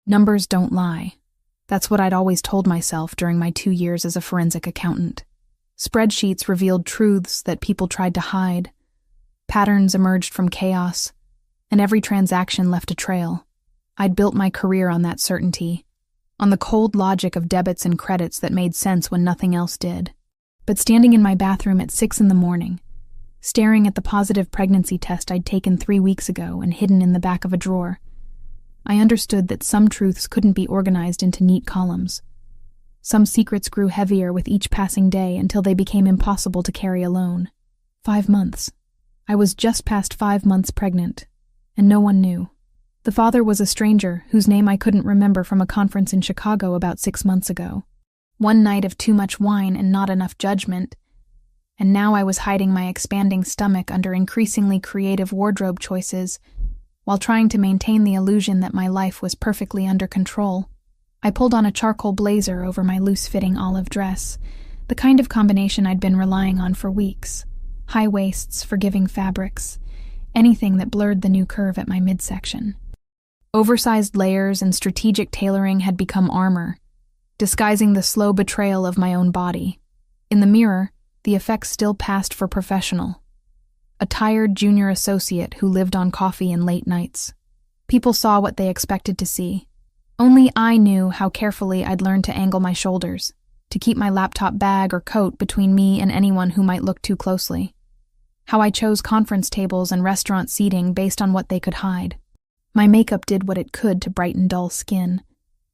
Numbers don't lie. That's what I'd always told myself during my 2 years as a forensic accountant. Spreadsheets revealed truths that people tried to hide. Patterns emerged from chaos, and every transaction left a trail. I'd built my career on that certainty, on the cold logic of debits and credits that made sense when nothing else did. But standing in my bathroom at 6 a.m, staring at the positive pregnancy test I'd taken 3 weeks ago and hidden in the back of a drawer, I understood that some truths couldn't be organized into neat columns. Some secrets grew heavier with each passing day until they became impossible to carry alone. 5 months. I was just past 5 months pregnant, and no one knew. The father was a stranger whose name I couldn't remember from a conference in Chicago about 6 months ago. One night of too much wine and not enough judgment, and now I was hiding my expanding stomach under increasingly creative wardrobe choices while trying to maintain the illusion that my life was perfectly under control. I pulled on a charcoal blazer over my loose-fitting olive dress, the kind of combination I'd been relying on for weeks. High waists, forgiving fabrics, anything that blurred the new curve at my midsection. Oversized layers and strategic tailoring had become armor, disguising the slow betrayal of my own body. In the mirror, the effects still passed for professional. A tired junior associate who lived on coffee and late nights. People saw what they expected to see. Only I knew how carefully I'd learned to angle my shoulders, to keep my laptop bag or coat between me and anyone who might look too closely. How I chose conference tables and restaurant seating based on what they could hide. My makeup did what it could to brighten dull skin,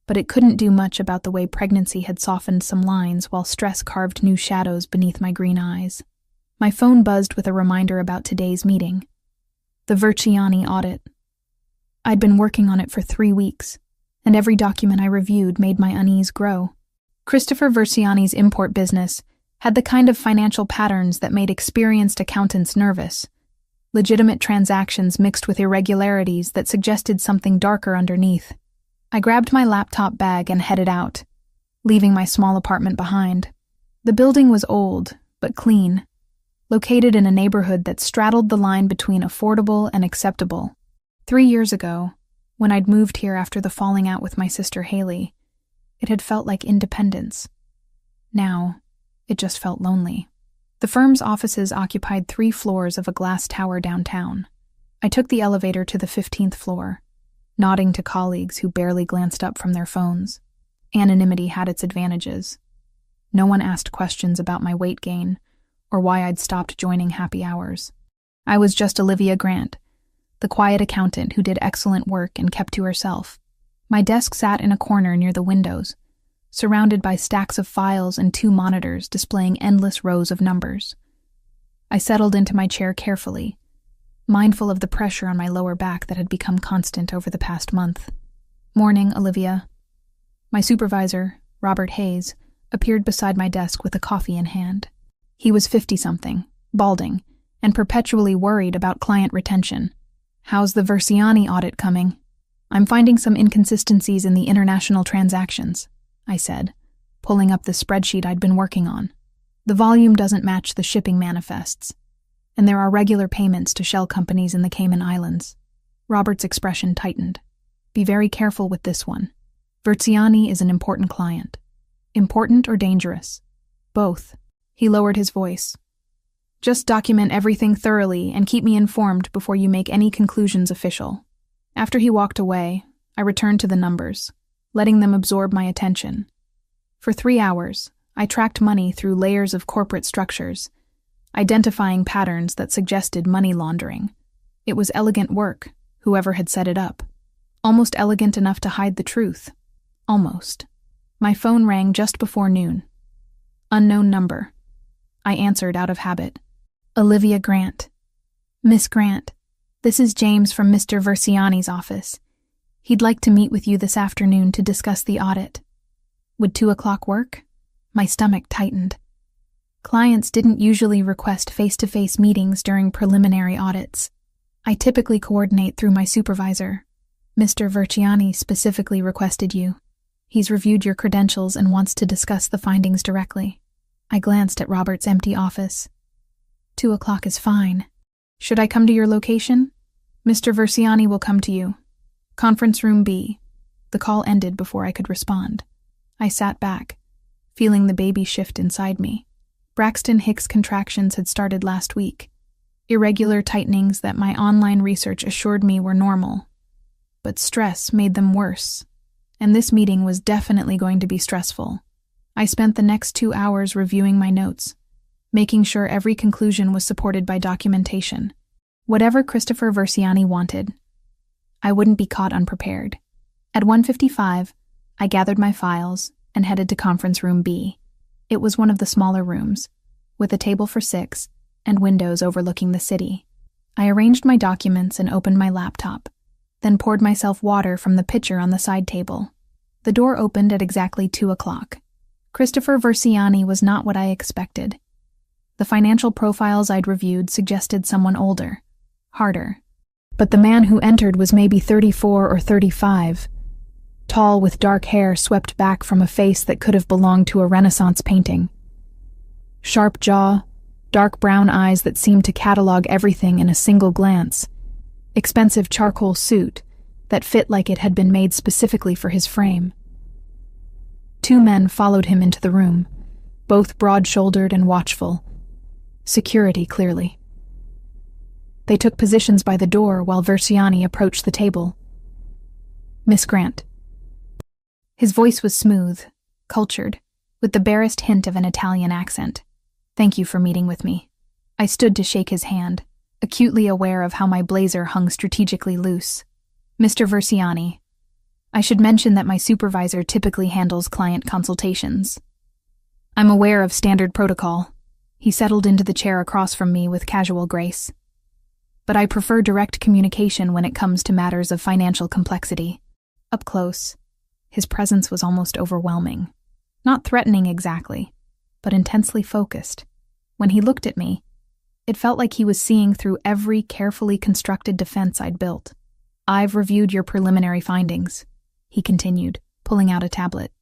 but it couldn't do much about the way pregnancy had softened some lines while stress carved new shadows beneath my green eyes. My phone buzzed with a reminder about today's meeting. The Versiani audit. I'd been working on it for 3 weeks, and every document I reviewed made my unease grow. Christopher Versiani's import business had the kind of financial patterns that made experienced accountants nervous. Legitimate transactions mixed with irregularities that suggested something darker underneath. I grabbed my laptop bag and headed out, leaving my small apartment behind. The building was old, but clean, located in a neighborhood that straddled the line between affordable and acceptable. 3 years ago, when I'd moved here after the falling out with my sister Haley, it had felt like independence. Now, it just felt lonely. The firm's offices occupied 3 floors of a glass tower downtown. I took the elevator to the 15th floor, nodding to colleagues who barely glanced up from their phones. Anonymity had its advantages. No one asked questions about my weight gain or why I'd stopped joining happy hours. I was just Olivia Grant, the quiet accountant who did excellent work and kept to herself. My desk sat in a corner near the windows, surrounded by stacks of files and 2 monitors displaying endless rows of numbers. I settled into my chair carefully, mindful of the pressure on my lower back that had become constant over the past month. "Morning, Olivia." My supervisor, Robert Hayes, appeared beside my desk with a coffee in hand. He was 50-something, balding, and perpetually worried about client retention. "How's the Versiani audit coming?" "I'm finding some inconsistencies in the international transactions," I said, pulling up the spreadsheet I'd been working on. "The volume doesn't match the shipping manifests, and there are regular payments to shell companies in the Cayman Islands." Robert's expression tightened. "Be very careful with this one. Versiani is an important client." "Important or dangerous?" "Both." He lowered his voice. "Just document everything thoroughly and keep me informed before you make any conclusions official." After he walked away, I returned to the numbers, letting them absorb my attention. For 3 hours, I tracked money through layers of corporate structures, identifying patterns that suggested money laundering. It was elegant work, whoever had set it up. Almost elegant enough to hide the truth. Almost. My phone rang just before noon. Unknown number. I answered out of habit. "Olivia Grant." "Miss Grant, this is James from Mr. Versiani's office. He'd like to meet with you this afternoon to discuss the audit." Would 2 o'clock work? My stomach tightened. Clients didn't usually request face-to-face meetings during preliminary audits. I typically coordinate through my supervisor. "Mr. Versiani specifically requested you. He's reviewed your credentials and wants to discuss the findings directly." I glanced at Robert's empty office. 2 o'clock is fine. "Should I come to your location?" "Mr. Versiani will come to you. Conference room B." The call ended before I could respond. I sat back, feeling the baby shift inside me. Braxton Hicks contractions had started last week, irregular tightenings that my online research assured me were normal. But stress made them worse, and this meeting was definitely going to be stressful. I spent the next 2 hours reviewing my notes, making sure every conclusion was supported by documentation. Whatever Christopher Versiani wanted, I wouldn't be caught unprepared. At 1:55, I gathered my files and headed to conference room B. It was one of the smaller rooms, with a table for 6 and windows overlooking the city. I arranged my documents and opened my laptop, then poured myself water from the pitcher on the side table. The door opened at exactly 2 o'clock. Christopher Versiani was not what I expected. The financial profiles I'd reviewed suggested someone older, harder. But the man who entered was maybe 34 or 35, tall with dark hair swept back from a face that could have belonged to a Renaissance painting. Sharp jaw, dark brown eyes that seemed to catalog everything in a single glance. Expensive charcoal suit that fit like it had been made specifically for his frame. 2 men followed him into the room, both broad-shouldered and watchful. Security, clearly. They took positions by the door while Versiani approached the table. "Miss Grant." His voice was smooth, cultured, with the barest hint of an Italian accent. "Thank you for meeting with me." I stood to shake his hand, acutely aware of how my blazer hung strategically loose. "Mr. Versiani, I should mention that my supervisor typically handles client consultations. I'm aware of standard protocol." He settled into the chair across from me with casual grace. "But I prefer direct communication when it comes to matters of financial complexity." Up close, his presence was almost overwhelming. Not threatening exactly, but intensely focused. When he looked at me, it felt like he was seeing through every carefully constructed defense I'd built. "I've reviewed your preliminary findings," he continued, pulling out a tablet.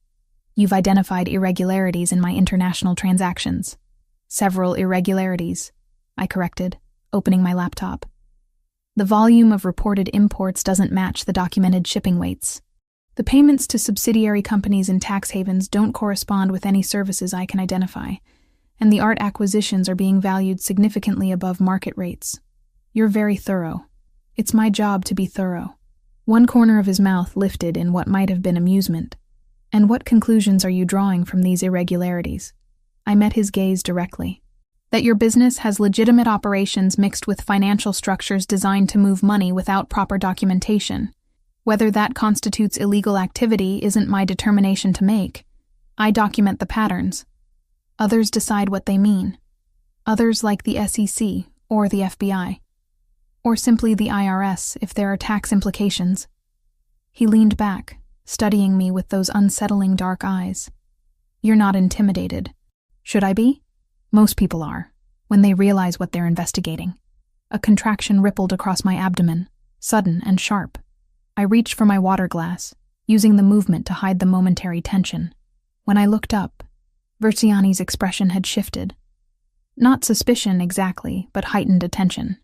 "You've identified irregularities in my international transactions." "Several irregularities," I corrected, opening my laptop. "The volume of reported imports doesn't match the documented shipping weights. The payments to subsidiary companies in tax havens don't correspond with any services I can identify, and the art acquisitions are being valued significantly above market rates. You're very thorough. It's my job to be thorough." One corner of his mouth lifted in what might have been amusement. "And what conclusions are you drawing from these irregularities?" I met his gaze directly. "That your business has legitimate operations mixed with financial structures designed to move money without proper documentation. Whether that constitutes illegal activity isn't my determination to make. I document the patterns. Others decide what they mean. Others like the SEC or the FBI. Or simply the IRS if there are tax implications." He leaned back, studying me with those unsettling dark eyes. "You're not intimidated. Should I be? Most people are, when they realize what they're investigating." A contraction rippled across my abdomen, sudden and sharp. I reached for my water glass, using the movement to hide the momentary tension. When I looked up, Versiani's expression had shifted. Not suspicion exactly, but heightened attention.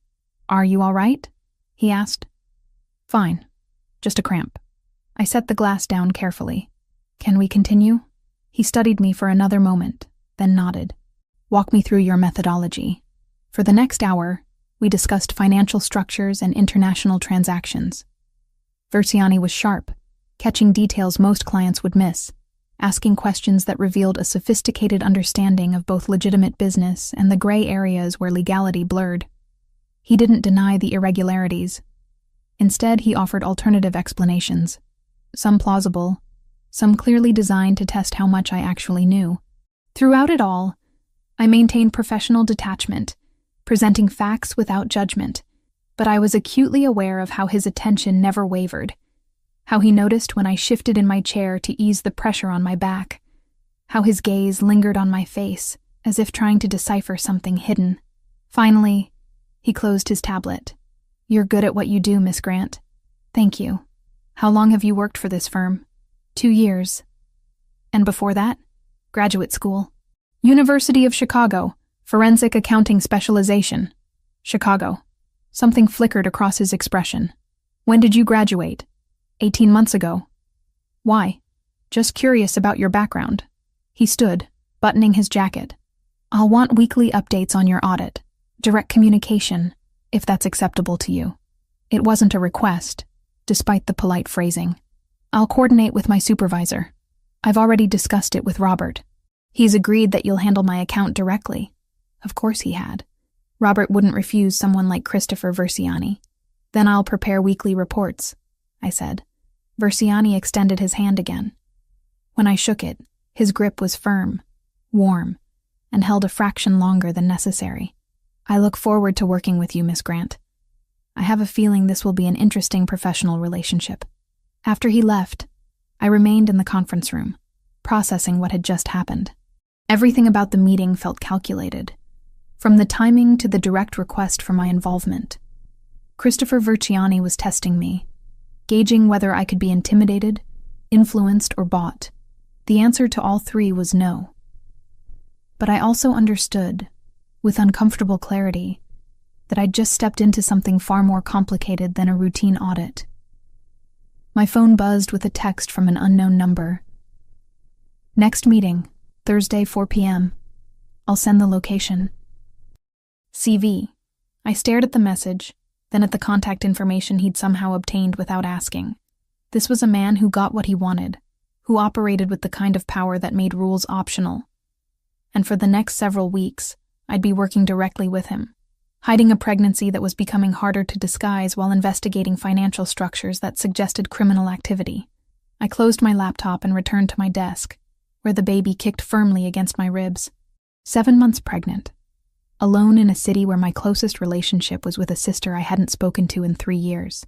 "Are you all right?" he asked. "Fine. Just a cramp." I set the glass down carefully. "Can we continue?" He studied me for another moment, then nodded. "Walk me through your methodology." For the next hour, we discussed financial structures and international transactions. Versiani was sharp, catching details most clients would miss, asking questions that revealed a sophisticated understanding of both legitimate business and the gray areas where legality blurred. He didn't deny the irregularities. Instead, he offered alternative explanations, some plausible, some clearly designed to test how much I actually knew. Throughout it all, I maintained professional detachment, presenting facts without judgment, but I was acutely aware of how his attention never wavered, how he noticed when I shifted in my chair to ease the pressure on my back, how his gaze lingered on my face, as if trying to decipher something hidden. Finally, he closed his tablet. "You're good at what you do, Miss Grant." "Thank you. How long have you worked for this firm?" 2 years. "And before that?" "Graduate school." "University of Chicago, Forensic Accounting Specialization." "Chicago." Something flickered across his expression. "When did you graduate?" 18 months ago. Why? Just curious about your background. He stood, buttoning his jacket. I'll want weekly updates on your audit. Direct communication, if that's acceptable to you. It wasn't a request, despite the polite phrasing. I'll coordinate with my supervisor. I've already discussed it with Robert. He's agreed that you'll handle my account directly. Of course he had. Robert wouldn't refuse someone like Christopher Versiani. Then I'll prepare weekly reports, I said. Versiani extended his hand again. When I shook it, his grip was firm, warm, and held a fraction longer than necessary. I look forward to working with you, Miss Grant. I have a feeling this will be an interesting professional relationship. After he left, I remained in the conference room, processing what had just happened. Everything about the meeting felt calculated, from the timing to the direct request for my involvement. Christopher Versiani was testing me, gauging whether I could be intimidated, influenced, or bought. The answer to all three was no. But I also understood, with uncomfortable clarity, that I'd just stepped into something far more complicated than a routine audit. My phone buzzed with a text from an unknown number. Next meeting, Thursday, 4 p.m. I'll send the location. CV. I stared at the message, then at the contact information he'd somehow obtained without asking. This was a man who got what he wanted, who operated with the kind of power that made rules optional. And for the next several weeks, I'd be working directly with him, hiding a pregnancy that was becoming harder to disguise while investigating financial structures that suggested criminal activity. I closed my laptop and returned to my desk, where the baby kicked firmly against my ribs. 7 months pregnant, alone in a city where my closest relationship was with a sister I hadn't spoken to in 3 years.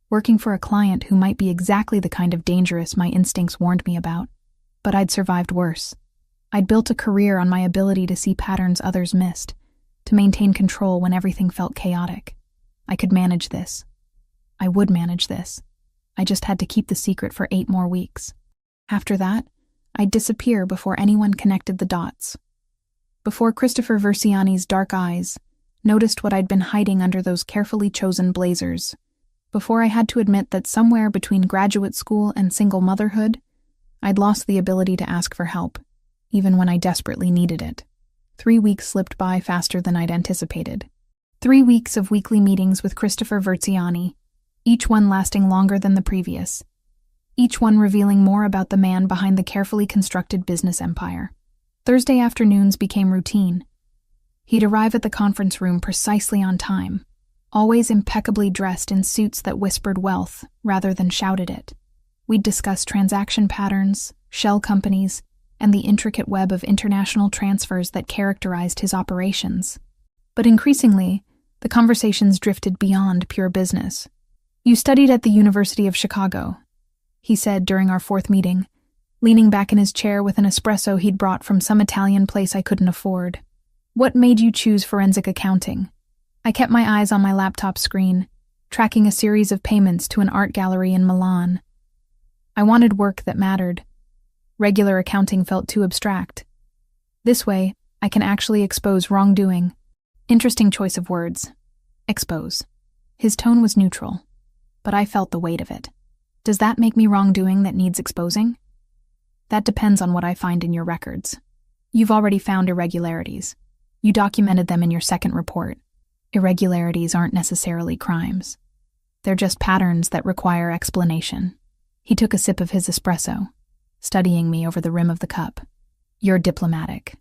Working for a client who might be exactly the kind of dangerous my instincts warned me about. But I'd survived worse. I'd built a career on my ability to see patterns others missed, to maintain control when everything felt chaotic. I could manage this. I would manage this. I just had to keep the secret for 8 more weeks. After that, I'd disappear before anyone connected the dots. Before Christopher Versiani's dark eyes noticed what I'd been hiding under those carefully chosen blazers. Before I had to admit that somewhere between graduate school and single motherhood, I'd lost the ability to ask for help, even when I desperately needed it. 3 weeks slipped by faster than I'd anticipated. 3 weeks of weekly meetings with Christopher Versiani, each one lasting longer than the previous, each one revealing more about the man behind the carefully constructed business empire. Thursday afternoons became routine. He'd arrive at the conference room precisely on time, always impeccably dressed in suits that whispered wealth rather than shouted it. We'd discuss transaction patterns, shell companies, and the intricate web of international transfers that characterized his operations. But increasingly, the conversations drifted beyond pure business. You studied at the University of Chicago, he said during our 4th meeting, leaning back in his chair with an espresso he'd brought from some Italian place I couldn't afford. What made you choose forensic accounting? I kept my eyes on my laptop screen, tracking a series of payments to an art gallery in Milan. I wanted work that mattered. Regular accounting felt too abstract. This way, I can actually expose wrongdoing. Interesting choice of words. Expose. His tone was neutral, but I felt the weight of it. Does that make me wrongdoing that needs exposing? That depends on what I find in your records. You've already found irregularities. You documented them in your 2nd report. Irregularities aren't necessarily crimes. They're just patterns that require explanation. He took a sip of his espresso, studying me over the rim of the cup. You're diplomatic.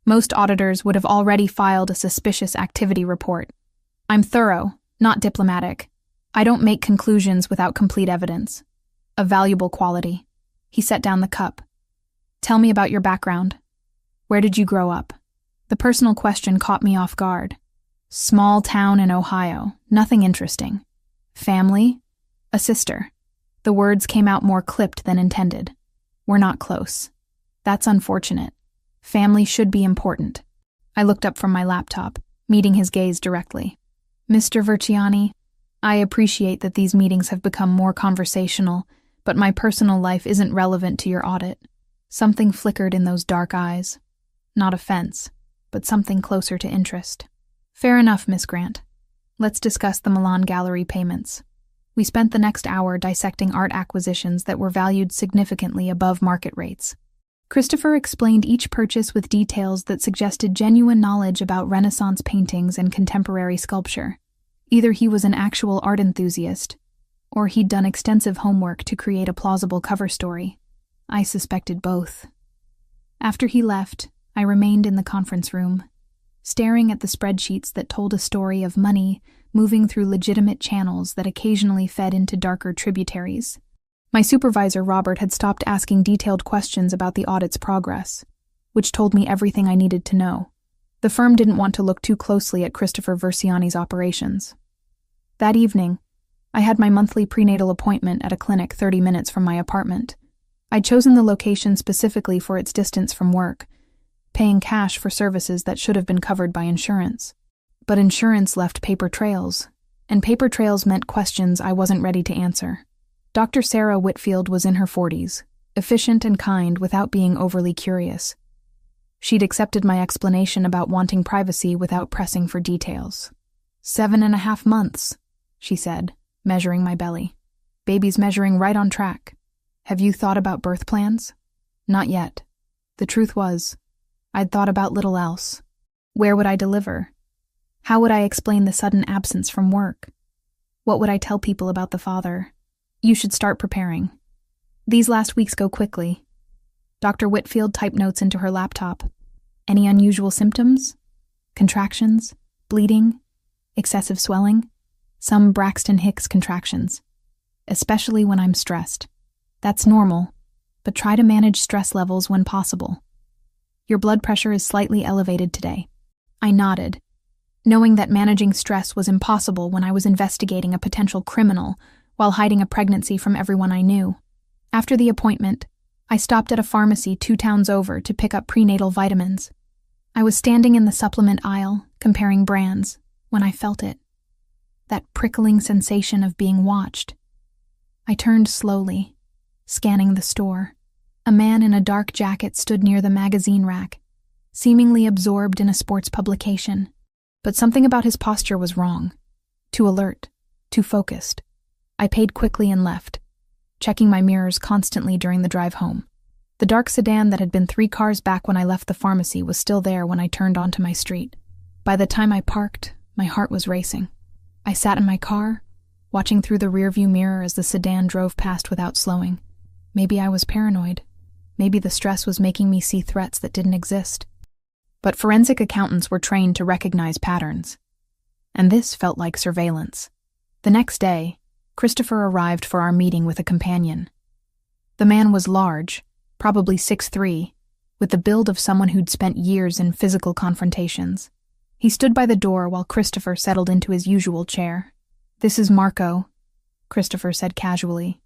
Most auditors would have already filed a suspicious activity report. I'm thorough, not diplomatic. I don't make conclusions without complete evidence. A valuable quality. He set down the cup. Tell me about your background. Where did you grow up? The personal question caught me off guard. Small town in Ohio, nothing interesting. Family? A sister. The words came out more clipped than intended. We're not close. That's unfortunate. Family should be important. I looked up from my laptop, meeting his gaze directly. Mr. Versiani, I appreciate that these meetings have become more conversational, but my personal life isn't relevant to your audit. Something flickered in those dark eyes. Not offense, but something closer to interest. Fair enough, Miss Grant. Let's discuss the Milan Gallery payments. We spent the next hour dissecting art acquisitions that were valued significantly above market rates. Christopher explained each purchase with details that suggested genuine knowledge about Renaissance paintings and contemporary sculpture. Either he was an actual art enthusiast, or he'd done extensive homework to create a plausible cover story. I suspected both. After he left, I remained in the conference room, staring at the spreadsheets that told a story of money moving through legitimate channels that occasionally fed into darker tributaries. My supervisor, Robert, had stopped asking detailed questions about the audit's progress, which told me everything I needed to know. The firm didn't want to look too closely at Christopher Versiani's operations. That evening, I had my monthly prenatal appointment at a clinic 30 minutes from my apartment. I'd chosen the location specifically for its distance from work, paying cash for services that should have been covered by insurance. But insurance left paper trails, and paper trails meant questions I wasn't ready to answer. Dr. Sarah Whitfield was in her 40s, efficient and kind without being overly curious. She'd accepted my explanation about wanting privacy without pressing for details. 7.5 months, she said, measuring my belly. Baby's measuring right on track. Have you thought about birth plans? Not yet. The truth was, I'd thought about little else. Where would I deliver? How would I explain the sudden absence from work? What would I tell people about the father? You should start preparing. These last weeks go quickly. Dr. Whitfield typed notes into her laptop. Any unusual symptoms? Contractions? Bleeding? Excessive swelling? Some Braxton Hicks contractions. Especially when I'm stressed. That's normal, but try to manage stress levels when possible. Your blood pressure is slightly elevated today. I nodded, knowing that managing stress was impossible when I was investigating a potential criminal while hiding a pregnancy from everyone I knew. After the appointment, I stopped at a pharmacy 2 towns over to pick up prenatal vitamins. I was standing in the supplement aisle, comparing brands, when I felt it. That prickling sensation of being watched. I turned slowly, scanning the store. A man in a dark jacket stood near the magazine rack, seemingly absorbed in a sports publication. But something about his posture was wrong. Too alert, too focused. I paid quickly and left, checking my mirrors constantly during the drive home. The dark sedan that had been 3 cars back when I left the pharmacy was still there when I turned onto my street. By the time I parked, my heart was racing. I sat in my car, watching through the rearview mirror as the sedan drove past without slowing. Maybe I was paranoid. Maybe the stress was making me see threats that didn't exist. But forensic accountants were trained to recognize patterns. And this felt like surveillance. The next day, Christopher arrived for our meeting with a companion. The man was large, probably 6'3", with the build of someone who'd spent years in physical confrontations. He stood by the door while Christopher settled into his usual chair. "This is Marco," Christopher said casually.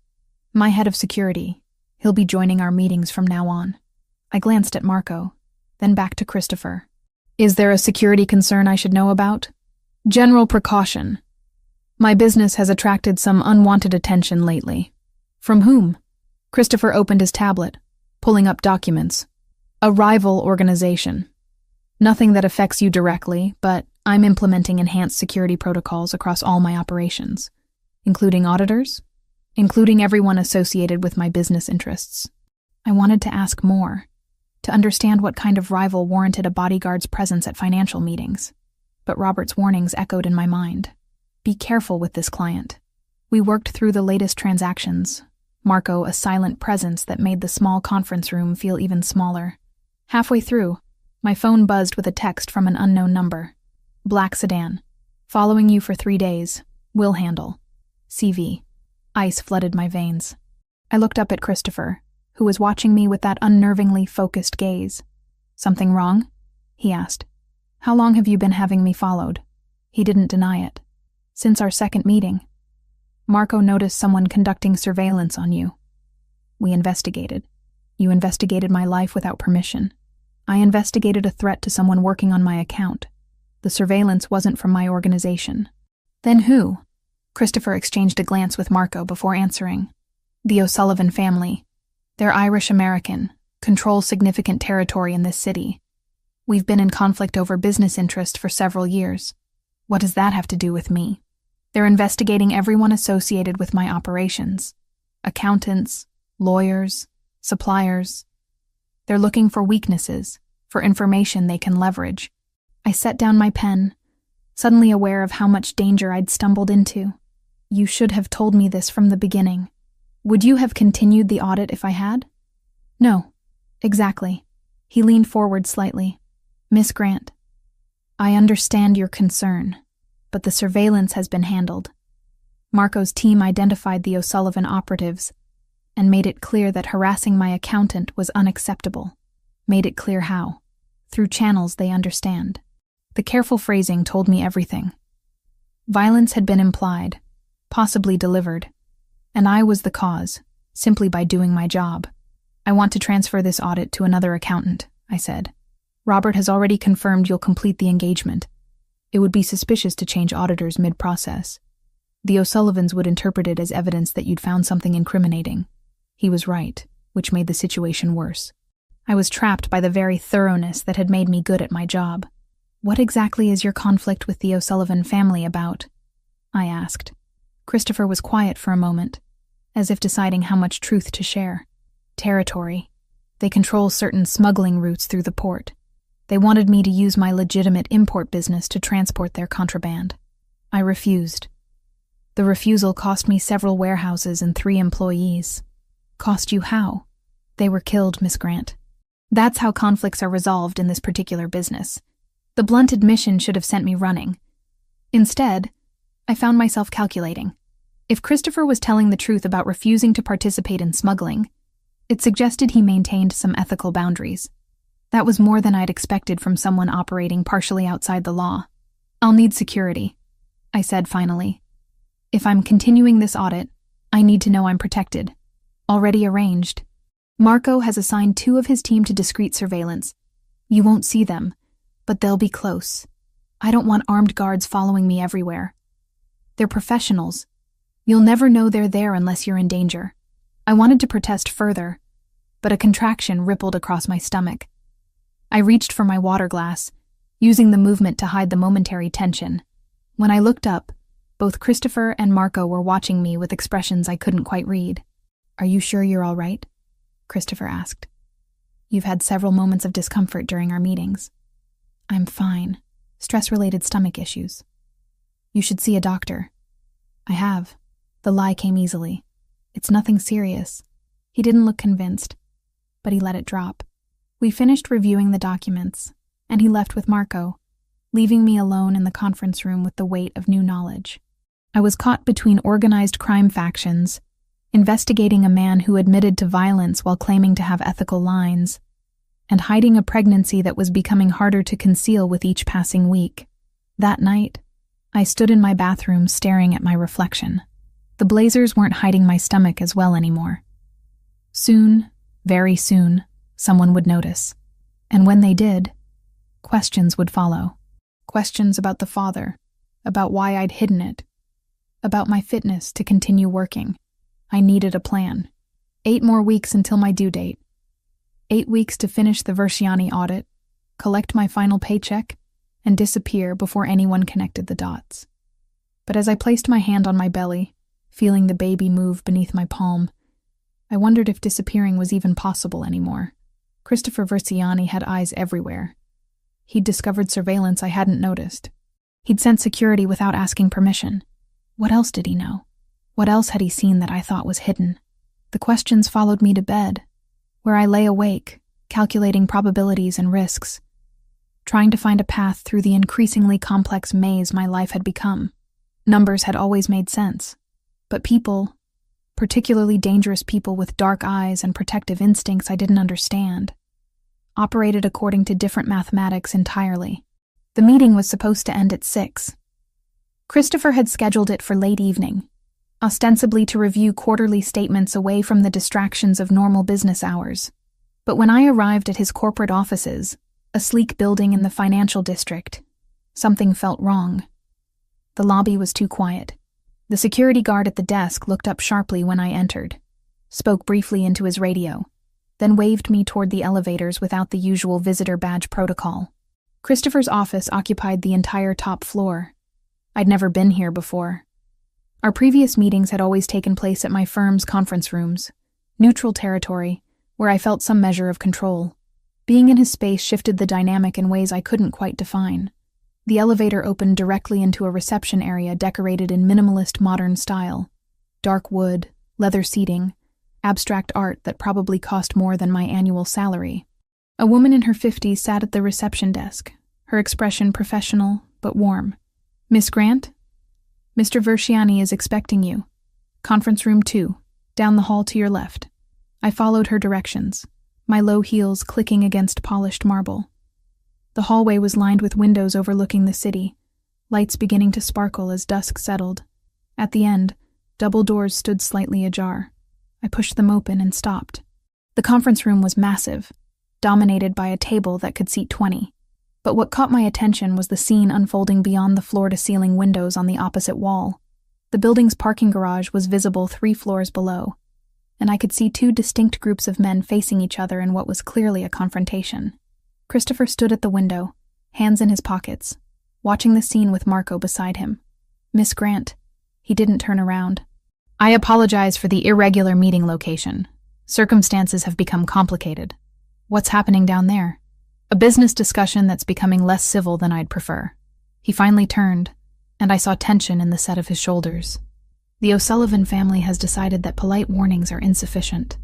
"My head of security. He'll be joining our meetings from now on." I glanced at Marco, then back to Christopher. "Is there a security concern I should know about?" "General precaution. My business has attracted some unwanted attention lately." "From whom?" Christopher opened his tablet, pulling up documents. "A rival organization. Nothing that affects you directly, but I'm implementing enhanced security protocols across all my operations." "Including auditors?" "Including everyone associated with my business interests." I wanted to ask more, to understand what kind of rival warranted a bodyguard's presence at financial meetings. But Robert's warnings echoed in my mind. Be careful with this client. We worked through the latest transactions, Marco a silent presence that made the small conference room feel even smaller. Halfway through, my phone buzzed with a text from an unknown number. "Black sedan. Following you for 3 days. Will handle. CV." Ice flooded my veins. I looked up at Christopher, who was watching me with that unnervingly focused gaze. "Something wrong?" he asked. "How long have you been having me followed?" He didn't deny it. "Since our second meeting. Marco noticed someone conducting surveillance on you. We investigated. You investigated my life without permission. I investigated a threat to someone working on my account. The surveillance wasn't from my organization." "Then who?" Christopher exchanged a glance with Marco before answering. "The O'Sullivan family. They're Irish-American, control significant territory in this city. We've been in conflict over business interest for several years. What does that have to do with me?" They're investigating everyone associated with my operations. Accountants, lawyers, suppliers. They're looking for weaknesses, for information they can leverage. I set down my pen, suddenly aware of how much danger I'd stumbled into. You should have told me this from the beginning. Would you have continued the audit if I had? No, exactly. He leaned forward slightly. Miss Grant, I understand your concern, but the surveillance has been handled. Marco's team identified the O'Sullivan operatives and made it clear that harassing my accountant was unacceptable. Made it clear how. Through channels they understand. The careful phrasing told me everything. Violence had been implied, possibly delivered, and I was the cause, simply by doing my job. I want to transfer this audit to another accountant, I said. Robert has already confirmed you'll complete the engagement. It would be suspicious to change auditors mid-process. The O'Sullivans would interpret it as evidence that you'd found something incriminating. He was right, which made the situation worse. I was trapped by the very thoroughness that had made me good at my job. What exactly is your conflict with the O'Sullivan family about? I asked. Christopher was quiet for a moment, as if deciding how much truth to share. Territory. They control certain smuggling routes through the port. They wanted me to use my legitimate import business to transport their contraband. I refused. The refusal cost me several warehouses and 3 employees. Cost you how? They were killed, Miss Grant. That's how conflicts are resolved in this particular business. The blunt admission should have sent me running. Instead, I found myself calculating. If Christopher was telling the truth about refusing to participate in smuggling, it suggested he maintained some ethical boundaries. That was more than I'd expected from someone operating partially outside the law. I'll need security, I said finally. If I'm continuing this audit, I need to know I'm protected. Already arranged. Marco has assigned 2 of his team to discreet surveillance. You won't see them, but they'll be close. I don't want armed guards following me everywhere. They're professionals. You'll never know they're there unless you're in danger. I wanted to protest further, but a contraction rippled across my stomach. I reached for my water glass, using the movement to hide the momentary tension. When I looked up, both Christopher and Marco were watching me with expressions I couldn't quite read. Are you sure you're all right? Christopher asked. You've had several moments of discomfort during our meetings. I'm fine. Stress-related stomach issues. You should see a doctor. I have. The lie came easily. It's nothing serious. He didn't look convinced, but he let it drop. We finished reviewing the documents, and he left with Marco, leaving me alone in the conference room with the weight of new knowledge. I was caught between organized crime factions, investigating a man who admitted to violence while claiming to have ethical lines, and hiding a pregnancy that was becoming harder to conceal with each passing week. That night, I stood in my bathroom staring at my reflection. The blazers weren't hiding my stomach as well anymore. Soon, very soon, someone would notice. And when they did, questions would follow. Questions about the father, about why I'd hidden it, about my fitness to continue working. I needed a plan. 8 more weeks until my due date. 8 weeks to finish the Versiani audit, collect my final paycheck, and disappear before anyone connected the dots. But as I placed my hand on my belly, feeling the baby move beneath my palm, I wondered if disappearing was even possible anymore. Christopher Versiani had eyes everywhere. He'd discovered surveillance I hadn't noticed. He'd sent security without asking permission. What else did he know? What else had he seen that I thought was hidden? The questions followed me to bed, where I lay awake, calculating probabilities and risks, trying to find a path through the increasingly complex maze my life had become. Numbers had always made sense, but people, particularly dangerous people with dark eyes and protective instincts I didn't understand, operated according to different mathematics entirely. The meeting was supposed to end at 6. Christopher had scheduled it for late evening, ostensibly to review quarterly statements away from the distractions of normal business hours. But when I arrived at his corporate offices, a sleek building in the financial district, something felt wrong. The lobby was too quiet. The security guard at the desk looked up sharply when I entered, spoke briefly into his radio, then waved me toward the elevators without the usual visitor badge protocol. Christopher's office occupied the entire top floor. I'd never been here before, Our previous meetings had always taken place at my firm's conference rooms, neutral territory, where I felt some measure of control. Being in his space shifted the dynamic in ways I couldn't quite define. The elevator opened directly into a reception area decorated in minimalist modern style. Dark wood, leather seating, abstract art that probably cost more than my annual salary. A woman in her 50s sat at the reception desk, her expression professional but warm. "Miss Grant? Mr. Versiani is expecting you. Conference room 2, down the hall to your left." I followed her directions, my low heels clicking against polished marble. The hallway was lined with windows overlooking the city, lights beginning to sparkle as dusk settled. At the end, double doors stood slightly ajar. I pushed them open and stopped. The conference room was massive, dominated by a table that could seat 20. But what caught my attention was the scene unfolding beyond the floor-to-ceiling windows on the opposite wall. The building's parking garage was visible 3 floors below, and I could see 2 distinct groups of men facing each other in what was clearly a confrontation. Christopher stood at the window, hands in his pockets, watching the scene with Marco beside him. "Miss Grant." He didn't turn around. "I apologize for the irregular meeting location. Circumstances have become complicated. What's happening down there?" "A business discussion that's becoming less civil than I'd prefer." He finally turned, and I saw tension in the set of his shoulders. "The O'Sullivan family has decided that polite warnings are insufficient."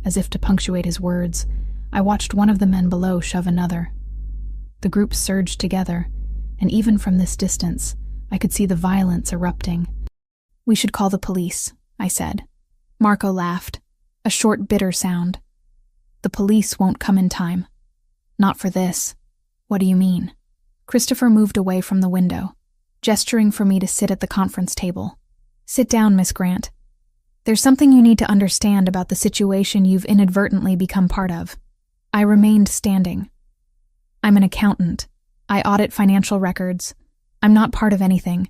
As if to punctuate his words, I watched one of the men below shove another. The group surged together, and even from this distance, I could see the violence erupting. "We should call the police," I said. Marco laughed, a short, bitter sound. "The police won't come in time. Not for this." "What do you mean?" Christopher moved away from the window, gesturing for me to sit at the conference table. "Sit down, Miss Grant. There's something you need to understand about the situation you've inadvertently become part of." I remained standing. "I'm an accountant. I audit financial records. I'm not part of anything.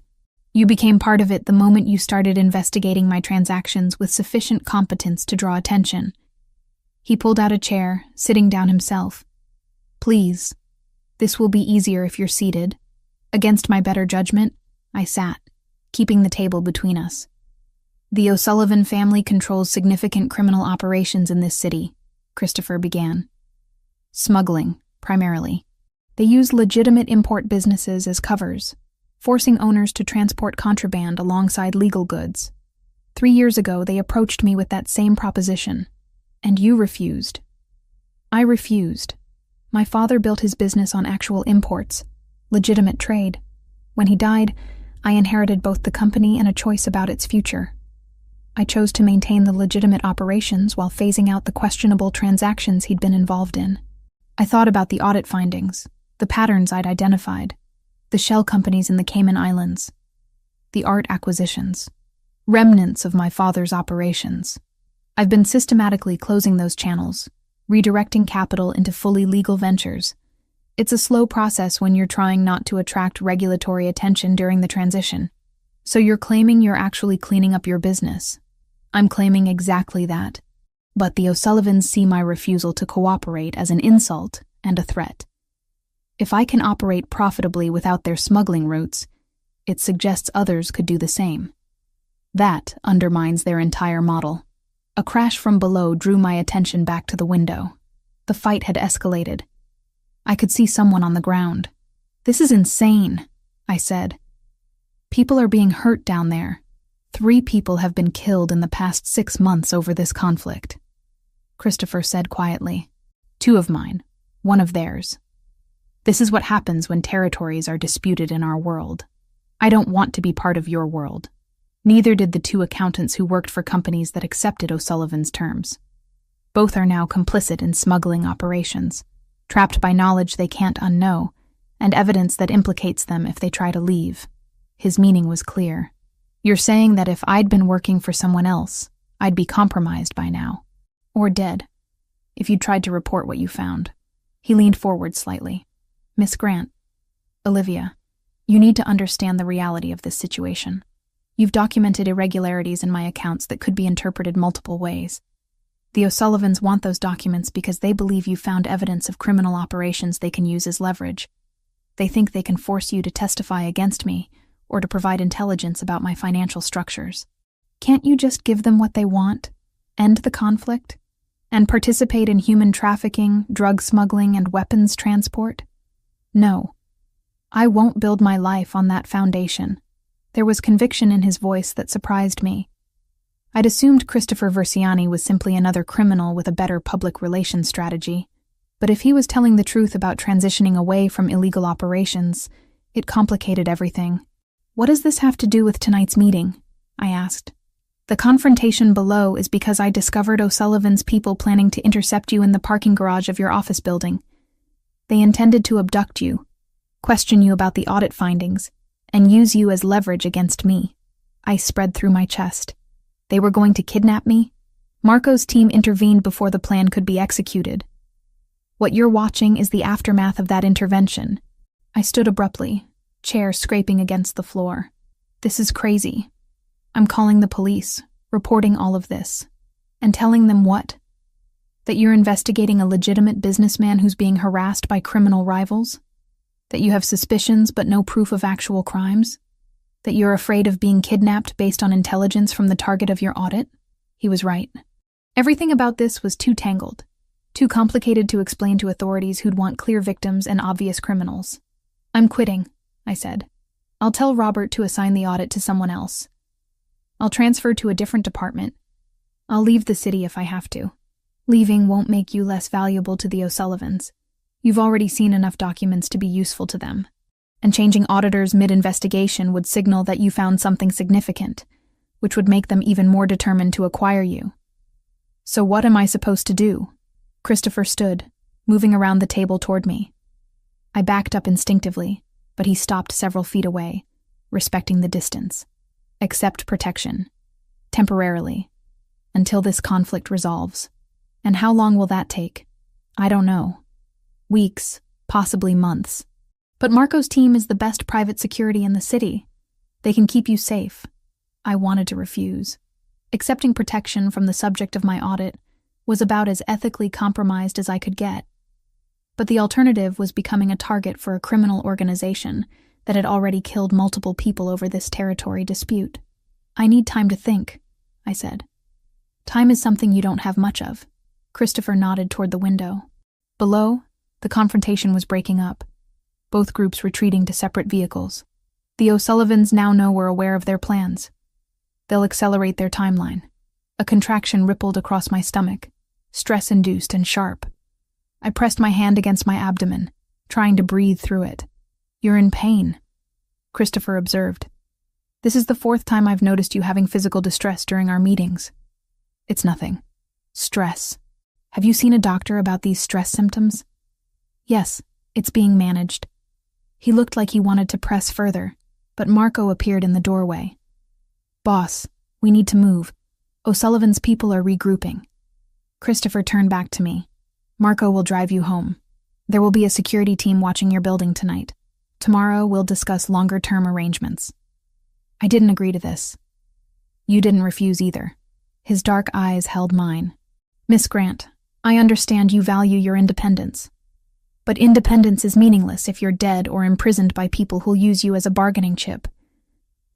You became part of it the moment you started investigating my transactions with sufficient competence to draw attention." He pulled out a chair, sitting down himself. "Please, this will be easier if you're seated." Against my better judgment, I sat, keeping the table between us. "The O'Sullivan family controls significant criminal operations in this city," Christopher began. "Smuggling, primarily. They use legitimate import businesses as covers, forcing owners to transport contraband alongside legal goods. 3 years ago, they approached me with that same proposition, and you refused." "I refused. My father built his business on actual imports, legitimate trade. When he died, I inherited both the company and a choice about its future. I chose to maintain the legitimate operations while phasing out the questionable transactions he'd been involved in. I thought about the audit findings, the patterns I'd identified, the shell companies in the Cayman Islands, the art acquisitions, remnants of my father's operations. I've been systematically closing those channels, redirecting capital into fully legal ventures. It's a slow process when you're trying not to attract regulatory attention during the transition. So you're claiming you're actually cleaning up your business. I'm claiming exactly that. But the O'Sullivans see my refusal to cooperate as an insult and a threat. If I can operate profitably without their smuggling routes, it suggests others could do the same. That undermines their entire model. A crash from below drew my attention back to the window. The fight had escalated. I could see someone on the ground. "This is insane," I said. "People are being hurt down there. 3 people have been killed in the past 6 months over this conflict." Christopher said quietly. 2 of mine, 1 of theirs. This is what happens when territories are disputed in our world. I don't want to be part of your world. Neither did the 2 accountants who worked for companies that accepted O'Sullivan's terms. Both are now complicit in smuggling operations, trapped by knowledge they can't unknow, and evidence that implicates them if they try to leave. His meaning was clear. "You're saying that if I'd been working for someone else, I'd be compromised by now. Or dead, if you'd tried to report what you found." He leaned forward slightly. "Miss Grant, Olivia, you need to understand the reality of this situation. You've documented irregularities in my accounts that could be interpreted multiple ways. The O'Sullivans want those documents because they believe you found evidence of criminal operations they can use as leverage. They think they can force you to testify against me, or to provide intelligence about my financial structures. Can't you just give them what they want, end the conflict, and participate in human trafficking, drug smuggling, and weapons transport? No. I won't build my life on that foundation. There was conviction in his voice that surprised me. I'd assumed Christopher Versiani was simply another criminal with a better public relations strategy, but if he was telling the truth about transitioning away from illegal operations, it complicated everything. What does this have to do with tonight's meeting? I asked. The confrontation below is because I discovered O'Sullivan's people planning to intercept you in the parking garage of your office building. They intended to abduct you, question you about the audit findings, and use you as leverage against me. Ice spread through my chest. They were going to kidnap me? Marco's team intervened before the plan could be executed. What you're watching is the aftermath of that intervention. I stood abruptly, chair scraping against the floor. This is crazy. I'm calling the police, reporting all of this, and telling them what? That you're investigating a legitimate businessman who's being harassed by criminal rivals? That you have suspicions but no proof of actual crimes? That you're afraid of being kidnapped based on intelligence from the target of your audit? He was right. Everything about this was too tangled, too complicated to explain to authorities who'd want clear victims and obvious criminals. I'm quitting, I said. I'll tell Robert to assign the audit to someone else. I'll transfer to a different department. I'll leave the city if I have to. Leaving won't make you less valuable to the O'Sullivans. You've already seen enough documents to be useful to them. And changing auditors mid-investigation would signal that you found something significant, which would make them even more determined to acquire you. So what am I supposed to do? Christopher stood, moving around the table toward me. I backed up instinctively, but he stopped several feet away, respecting the distance. Accept protection. Temporarily. Until this conflict resolves. And how long will that take? I don't know. Weeks, possibly months. But Marco's team is the best private security in the city. They can keep you safe. I wanted to refuse. Accepting protection from the subject of my audit was about as ethically compromised as I could get. But the alternative was becoming a target for a criminal organization that had already killed multiple people over this territory dispute. I need time to think, I said. Time is something you don't have much of. Christopher nodded toward the window. Below, the confrontation was breaking up, both groups retreating to separate vehicles. The O'Sullivans now know we're aware of their plans. They'll accelerate their timeline. A contraction rippled across my stomach, stress-induced and sharp. I pressed my hand against my abdomen, trying to breathe through it. You're in pain, Christopher observed. This is the 4th time I've noticed you having physical distress during our meetings. It's nothing. Stress. Have you seen a doctor about these stress symptoms? Yes, it's being managed. He looked like he wanted to press further, but Marco appeared in the doorway. Boss, we need to move. O'Sullivan's people are regrouping. Christopher turned back to me. Marco will drive you home. There will be a security team watching your building tonight. Tomorrow we'll discuss longer-term arrangements. I didn't agree to this. You didn't refuse either. His dark eyes held mine. Miss Grant, I understand you value your independence. But independence is meaningless if you're dead or imprisoned by people who'll use you as a bargaining chip.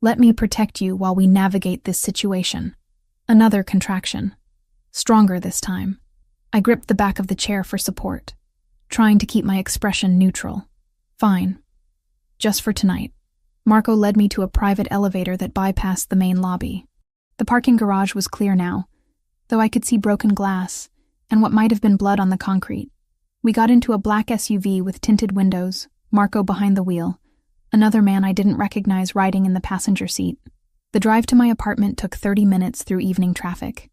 Let me protect you while we navigate this situation. Another contraction. Stronger this time. I gripped the back of the chair for support, trying to keep my expression neutral. Fine. Just for tonight. Marco led me to a private elevator that bypassed the main lobby. The parking garage was clear now, though I could see broken glass and what might have been blood on the concrete. We got into a black SUV with tinted windows, Marco behind the wheel, another man I didn't recognize riding in the passenger seat. The drive to my apartment took 30 minutes through evening traffic.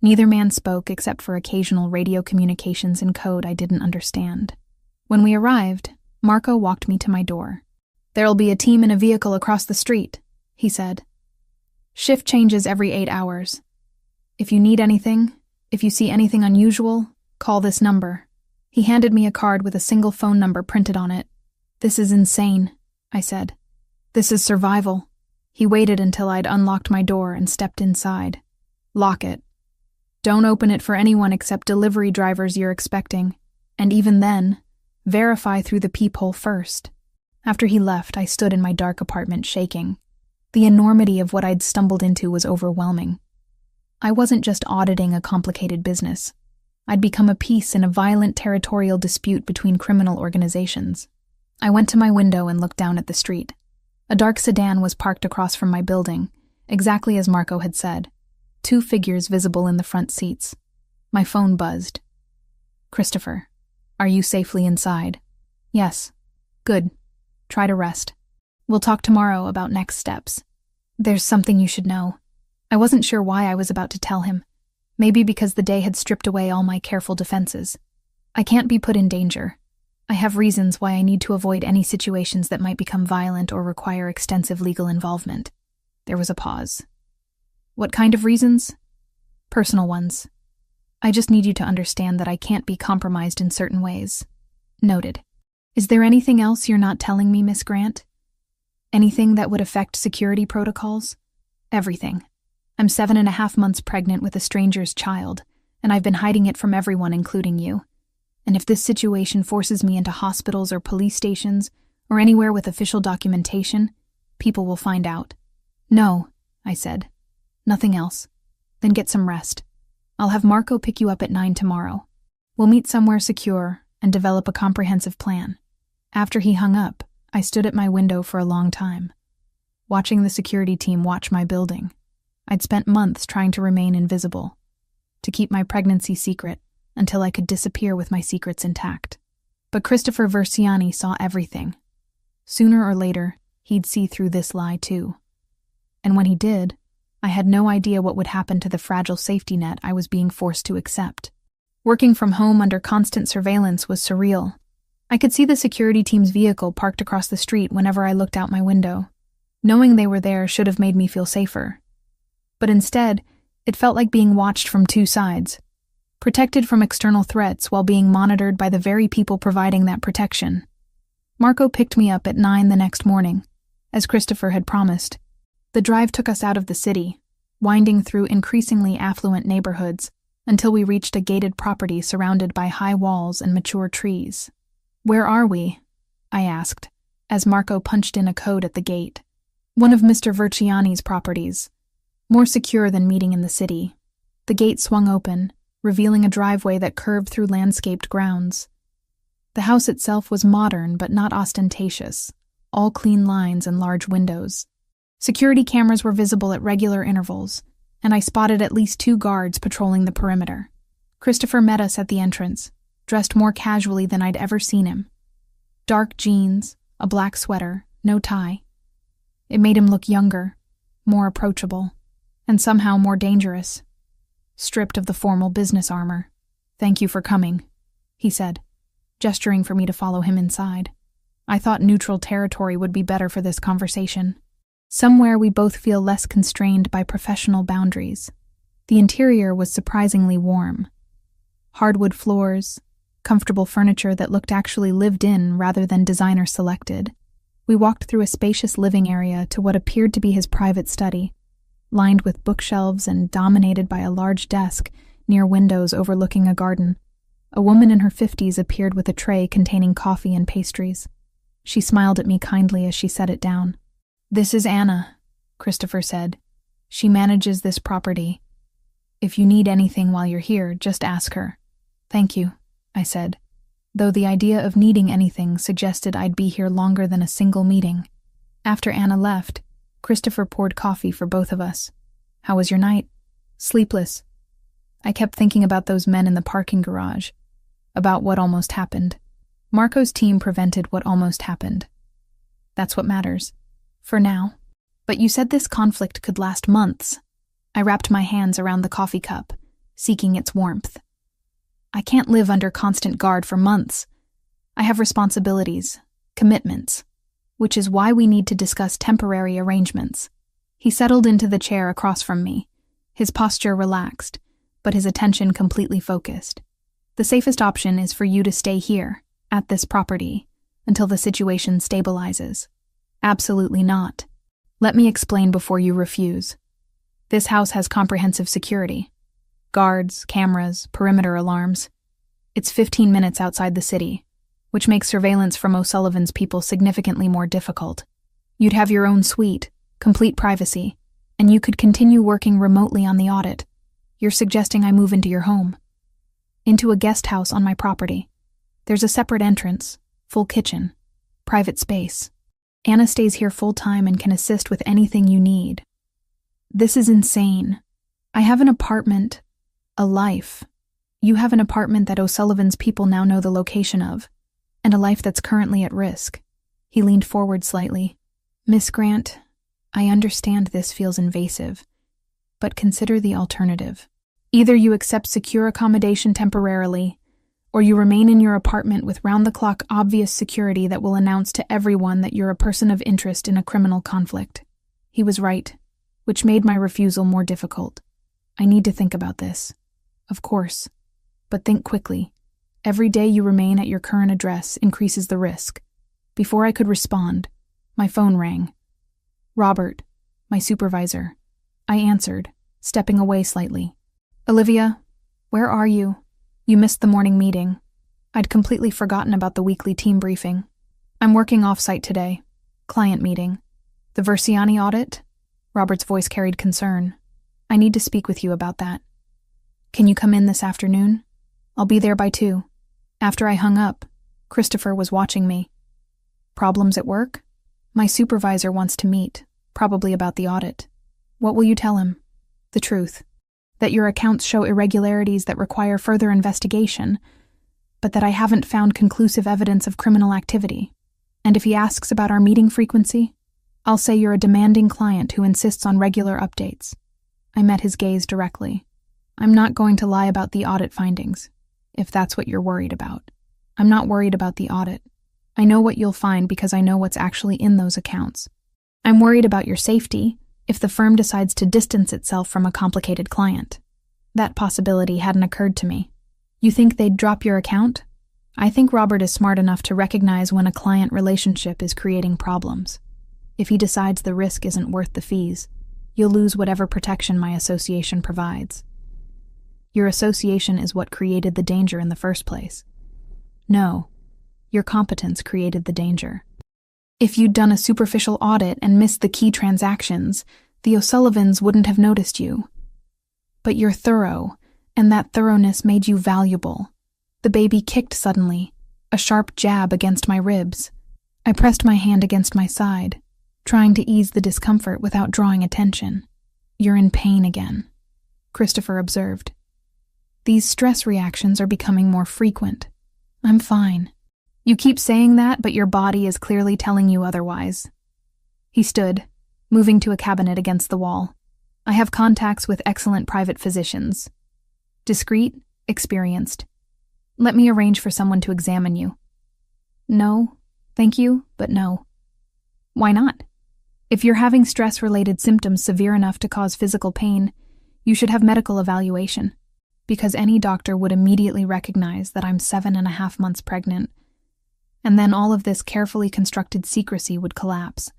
Neither man spoke except for occasional radio communications in code I didn't understand. When we arrived, Marco walked me to my door. There'll be a team in a vehicle across the street, he said. Shift changes every 8 hours. If you need anything, if you see anything unusual, call this number. He handed me a card with a single phone number printed on it. This is insane, I said. This is survival. He waited until I'd unlocked my door and stepped inside. Lock it. Don't open it for anyone except delivery drivers you're expecting. And even then, verify through the peephole first. After he left, I stood in my dark apartment shaking. The enormity of what I'd stumbled into was overwhelming. I wasn't just auditing a complicated business. I'd become a piece in a violent territorial dispute between criminal organizations. I went to my window and looked down at the street. A dark sedan was parked across from my building, exactly as Marco had said. 2 figures visible in the front seats. My phone buzzed. "Christopher, are you safely inside?" "Yes." "Good. Try to rest. We'll talk tomorrow about next steps." "There's something you should know." I wasn't sure why I was about to tell him. Maybe because the day had stripped away all my careful defenses. "I can't be put in danger. I have reasons why I need to avoid any situations that might become violent or require extensive legal involvement." There was a pause. "What kind of reasons?" "Personal ones. I just need you to understand that I can't be compromised in certain ways." "Noted. Is there anything else you're not telling me, Miss Grant? Anything that would affect security protocols?" "Everything. I'm 7.5 months pregnant with a stranger's child, and I've been hiding it from everyone, including you. And if this situation forces me into hospitals or police stations, or anywhere with official documentation, people will find out." "No," I said. "Nothing else. Then get some rest. I'll have Marco pick you up at 9 tomorrow. We'll meet somewhere secure and develop a comprehensive plan." After he hung up, I stood at my window for a long time, watching the security team watch my building. I'd spent months trying to remain invisible, to keep my pregnancy secret until I could disappear with my secrets intact. But Christopher Versiani saw everything. Sooner or later, he'd see through this lie too. And when he did, I had no idea what would happen to the fragile safety net I was being forced to accept. Working from home under constant surveillance was surreal. I could see the security team's vehicle parked across the street whenever I looked out my window. Knowing they were there should have made me feel safer. But instead, it felt like being watched from 2 sides, protected from external threats while being monitored by the very people providing that protection. Marco picked me up at 9 the next morning, as Christopher had promised. The drive took us out of the city, winding through increasingly affluent neighborhoods until we reached a gated property surrounded by high walls and mature trees. "Where are we?" I asked, as Marco punched in a code at the gate. "One of Mr. Versiani's properties. More secure than meeting in the city." The gate swung open, revealing a driveway that curved through landscaped grounds. The house itself was modern but not ostentatious, all clean lines and large windows. Security cameras were visible at regular intervals, and I spotted at least 2 guards patrolling the perimeter. Christopher met us at the entrance, dressed more casually than I'd ever seen him. Dark jeans, a black sweater, no tie. It made him look younger, more approachable, and somehow more dangerous. Stripped of the formal business armor. "Thank you for coming," he said, gesturing for me to follow him inside. I thought neutral territory would be better for this conversation. Somewhere we both feel less constrained by professional boundaries. The interior was surprisingly warm. Hardwood floors, comfortable furniture that looked actually lived in rather than designer selected. We walked through a spacious living area to what appeared to be his private study, lined with bookshelves and dominated by a large desk near windows overlooking a garden. A woman in her 50s appeared with a tray containing coffee and pastries. She smiled at me kindly as she set it down. "This is Anna," Christopher said. "She manages this property. If you need anything while you're here, just ask her." "Thank you," I said, though the idea of needing anything suggested I'd be here longer than a single meeting. After Anna left, Christopher poured coffee for both of us. "How was your night?" "Sleepless. I kept thinking about those men in the parking garage, about what almost happened. Marco's team prevented what almost happened. That's what matters. For now. But you said this conflict could last months." I wrapped my hands around the coffee cup, seeking its warmth. "I can't live under constant guard for months. I have responsibilities, commitments, which is why we need to discuss temporary arrangements." He settled into the chair across from me, his posture relaxed, but his attention completely focused. "The safest option is for you to stay here, at this property, until the situation stabilizes." "Absolutely not. Let me explain before you refuse. This house has comprehensive security. Guards, cameras, perimeter alarms. It's 15 minutes outside the city. which makes surveillance from O'Sullivan's people significantly more difficult. You'd have your own suite, complete privacy, and you could continue working remotely on the audit. You're suggesting I move into your home. Into a guest house on my property. There's a separate entrance, full kitchen, private space. Anna stays here full-time and can assist with anything you need. This is insane. I have an apartment, a life. You have an apartment that O'Sullivan's people now know the location of, and a life that's currently at risk. He leaned forward slightly. Miss Grant, I understand this feels invasive, but consider the alternative. Either you accept secure accommodation temporarily, or you remain in your apartment with round-the-clock obvious security that will announce to everyone that you're a person of interest in a criminal conflict. He was right, which made my refusal more difficult. I need to think about this. Of course. But think quickly. Every day you remain at your current address increases the risk. Before I could respond, my phone rang. Robert, my supervisor. I answered, stepping away slightly. Olivia, where are you? You missed the morning meeting. I'd completely forgotten about the weekly team briefing. I'm working off-site today. Client meeting. The Versiani audit? Robert's voice carried concern. I need to speak with you about that. Can you come in this afternoon? I'll be there by 2. After I hung up, Christopher was watching me. Problems at work? My supervisor wants to meet, probably about the audit. What will you tell him? The truth. That your accounts show irregularities that require further investigation, but that I haven't found conclusive evidence of criminal activity. And if he asks about our meeting frequency, I'll say you're a demanding client who insists on regular updates. I met his gaze directly. I'm not going to lie about the audit findings, if that's what you're worried about. I'm not worried about the audit. I know what you'll find because I know what's actually in those accounts. I'm worried about your safety if the firm decides to distance itself from a complicated client. That possibility hadn't occurred to me. You think they'd drop your account? I think Robert is smart enough to recognize when a client relationship is creating problems. If he decides the risk isn't worth the fees, you'll lose whatever protection my association provides. Your association is what created the danger in the first place. No, your competence created the danger. If you'd done a superficial audit and missed the key transactions, the O'Sullivans wouldn't have noticed you. But you're thorough, and that thoroughness made you valuable. The baby kicked suddenly, a sharp jab against my ribs. I pressed my hand against my side, trying to ease the discomfort without drawing attention. You're in pain again, Christopher observed. These stress reactions are becoming more frequent. I'm fine. You keep saying that, but your body is clearly telling you otherwise. He stood, moving to a cabinet against the wall. I have contacts with excellent private physicians. Discreet, experienced. Let me arrange for someone to examine you. No, thank you, but no. Why not? If you're having stress-related symptoms severe enough to cause physical pain, you should have medical evaluation, because any doctor would immediately recognize that I'm 7.5 months pregnant, and then all of this carefully constructed secrecy would collapse.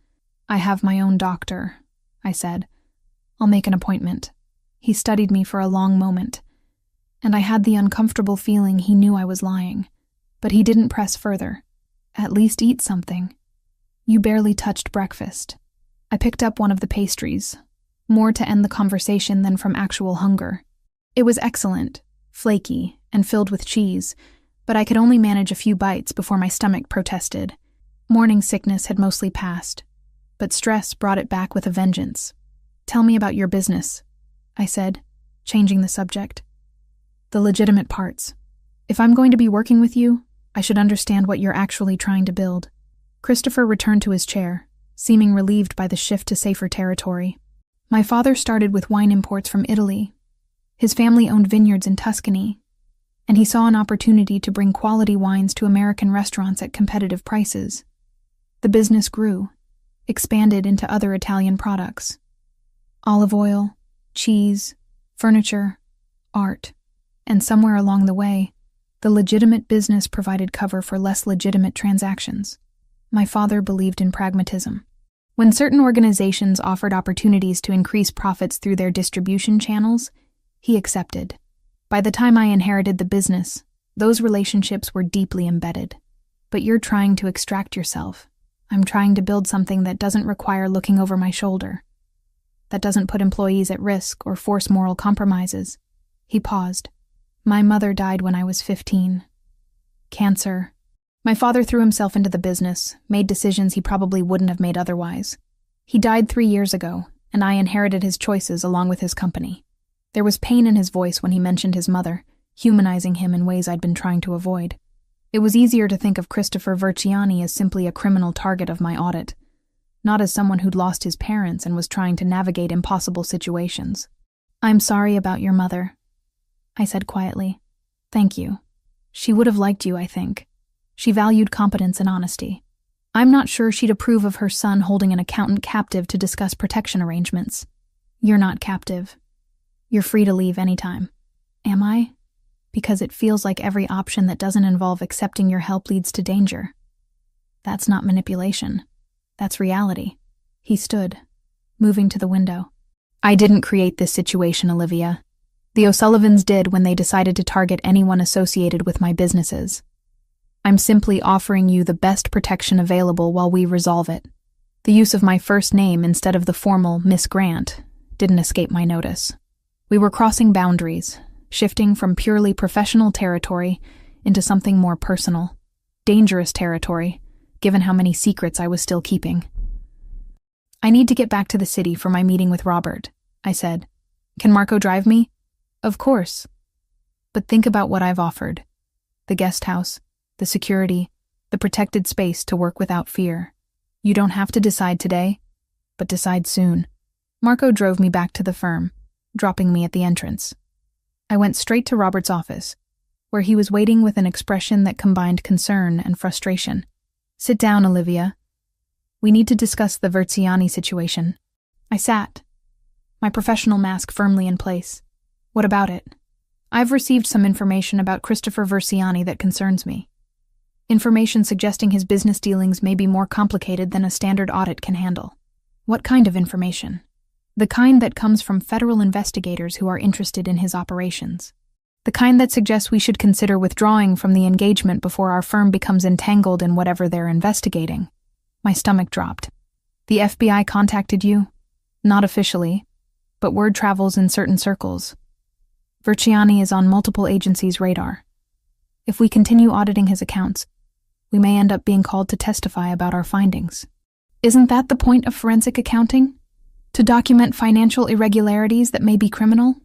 I have my own doctor, I said. I'll make an appointment. He studied me for a long moment, and I had the uncomfortable feeling he knew I was lying, but he didn't press further. At least eat something. You barely touched breakfast. I picked up one of the pastries, more to end the conversation than from actual hunger. It was excellent, flaky, and filled with cheese, but I could only manage a few bites before my stomach protested. Morning sickness had mostly passed, but stress brought it back with a vengeance. Tell me about your business, I said, changing the subject. The legitimate parts. If I'm going to be working with you, I should understand what you're actually trying to build. Christopher returned to his chair, seeming relieved by the shift to safer territory. My father started with wine imports from Italy. His family owned vineyards in Tuscany, and he saw an opportunity to bring quality wines to American restaurants at competitive prices. The business grew, expanded into other Italian products. Olive oil, cheese, furniture, art, and somewhere along the way, the legitimate business provided cover for less legitimate transactions. My father believed in pragmatism. When certain organizations offered opportunities to increase profits through their distribution channels, he accepted. By the time I inherited the business, those relationships were deeply embedded. But you're trying to extract yourself. I'm trying to build something that doesn't require looking over my shoulder, that doesn't put employees at risk or force moral compromises." He paused. "My mother died when I was 15. Cancer. My father threw himself into the business, made decisions he probably wouldn't have made otherwise. He died 3 years ago, and I inherited his choices along with his company." There was pain in his voice when he mentioned his mother, humanizing him in ways I'd been trying to avoid. It was easier to think of Christopher Verciani as simply a criminal target of my audit, not as someone who'd lost his parents and was trying to navigate impossible situations. "I'm sorry about your mother," I said quietly. "Thank you. She would have liked you, I think. She valued competence and honesty. I'm not sure she'd approve of her son holding an accountant captive to discuss protection arrangements. You're not captive. You're free to leave anytime." "Am I? Because it feels like every option that doesn't involve accepting your help leads to danger." "That's not manipulation. That's reality." He stood, moving to the window. "I didn't create this situation, Olivia. The O'Sullivans did when they decided to target anyone associated with my businesses. I'm simply offering you the best protection available while we resolve it." The use of my first name instead of the formal Miss Grant didn't escape my notice. We were crossing boundaries, shifting from purely professional territory into something more personal, dangerous territory, given how many secrets I was still keeping. "I need to get back to the city for my meeting with Robert," I said. "Can Marco drive me?" "Of course. But think about what I've offered. The guest house, the security, the protected space to work without fear. You don't have to decide today, but decide soon." Marco drove me back to the firm, dropping me at the entrance. I went straight to Robert's office, where he was waiting with an expression that combined concern and frustration. "Sit down, Olivia. We need to discuss the Verciani situation." I sat, my professional mask firmly in place. "What about it?" "I've received some information about Christopher Verciani that concerns me. Information suggesting his business dealings may be more complicated than a standard audit can handle." "What kind of information?" "The kind that comes from federal investigators who are interested in his operations. The kind that suggests we should consider withdrawing from the engagement before our firm becomes entangled in whatever they're investigating." My stomach dropped. "The FBI contacted you?" "Not officially, but word travels in certain circles. Verciani is on multiple agencies' radar. If we continue auditing his accounts, we may end up being called to testify about our findings." "Isn't that the point of forensic accounting? To document financial irregularities that may be criminal?"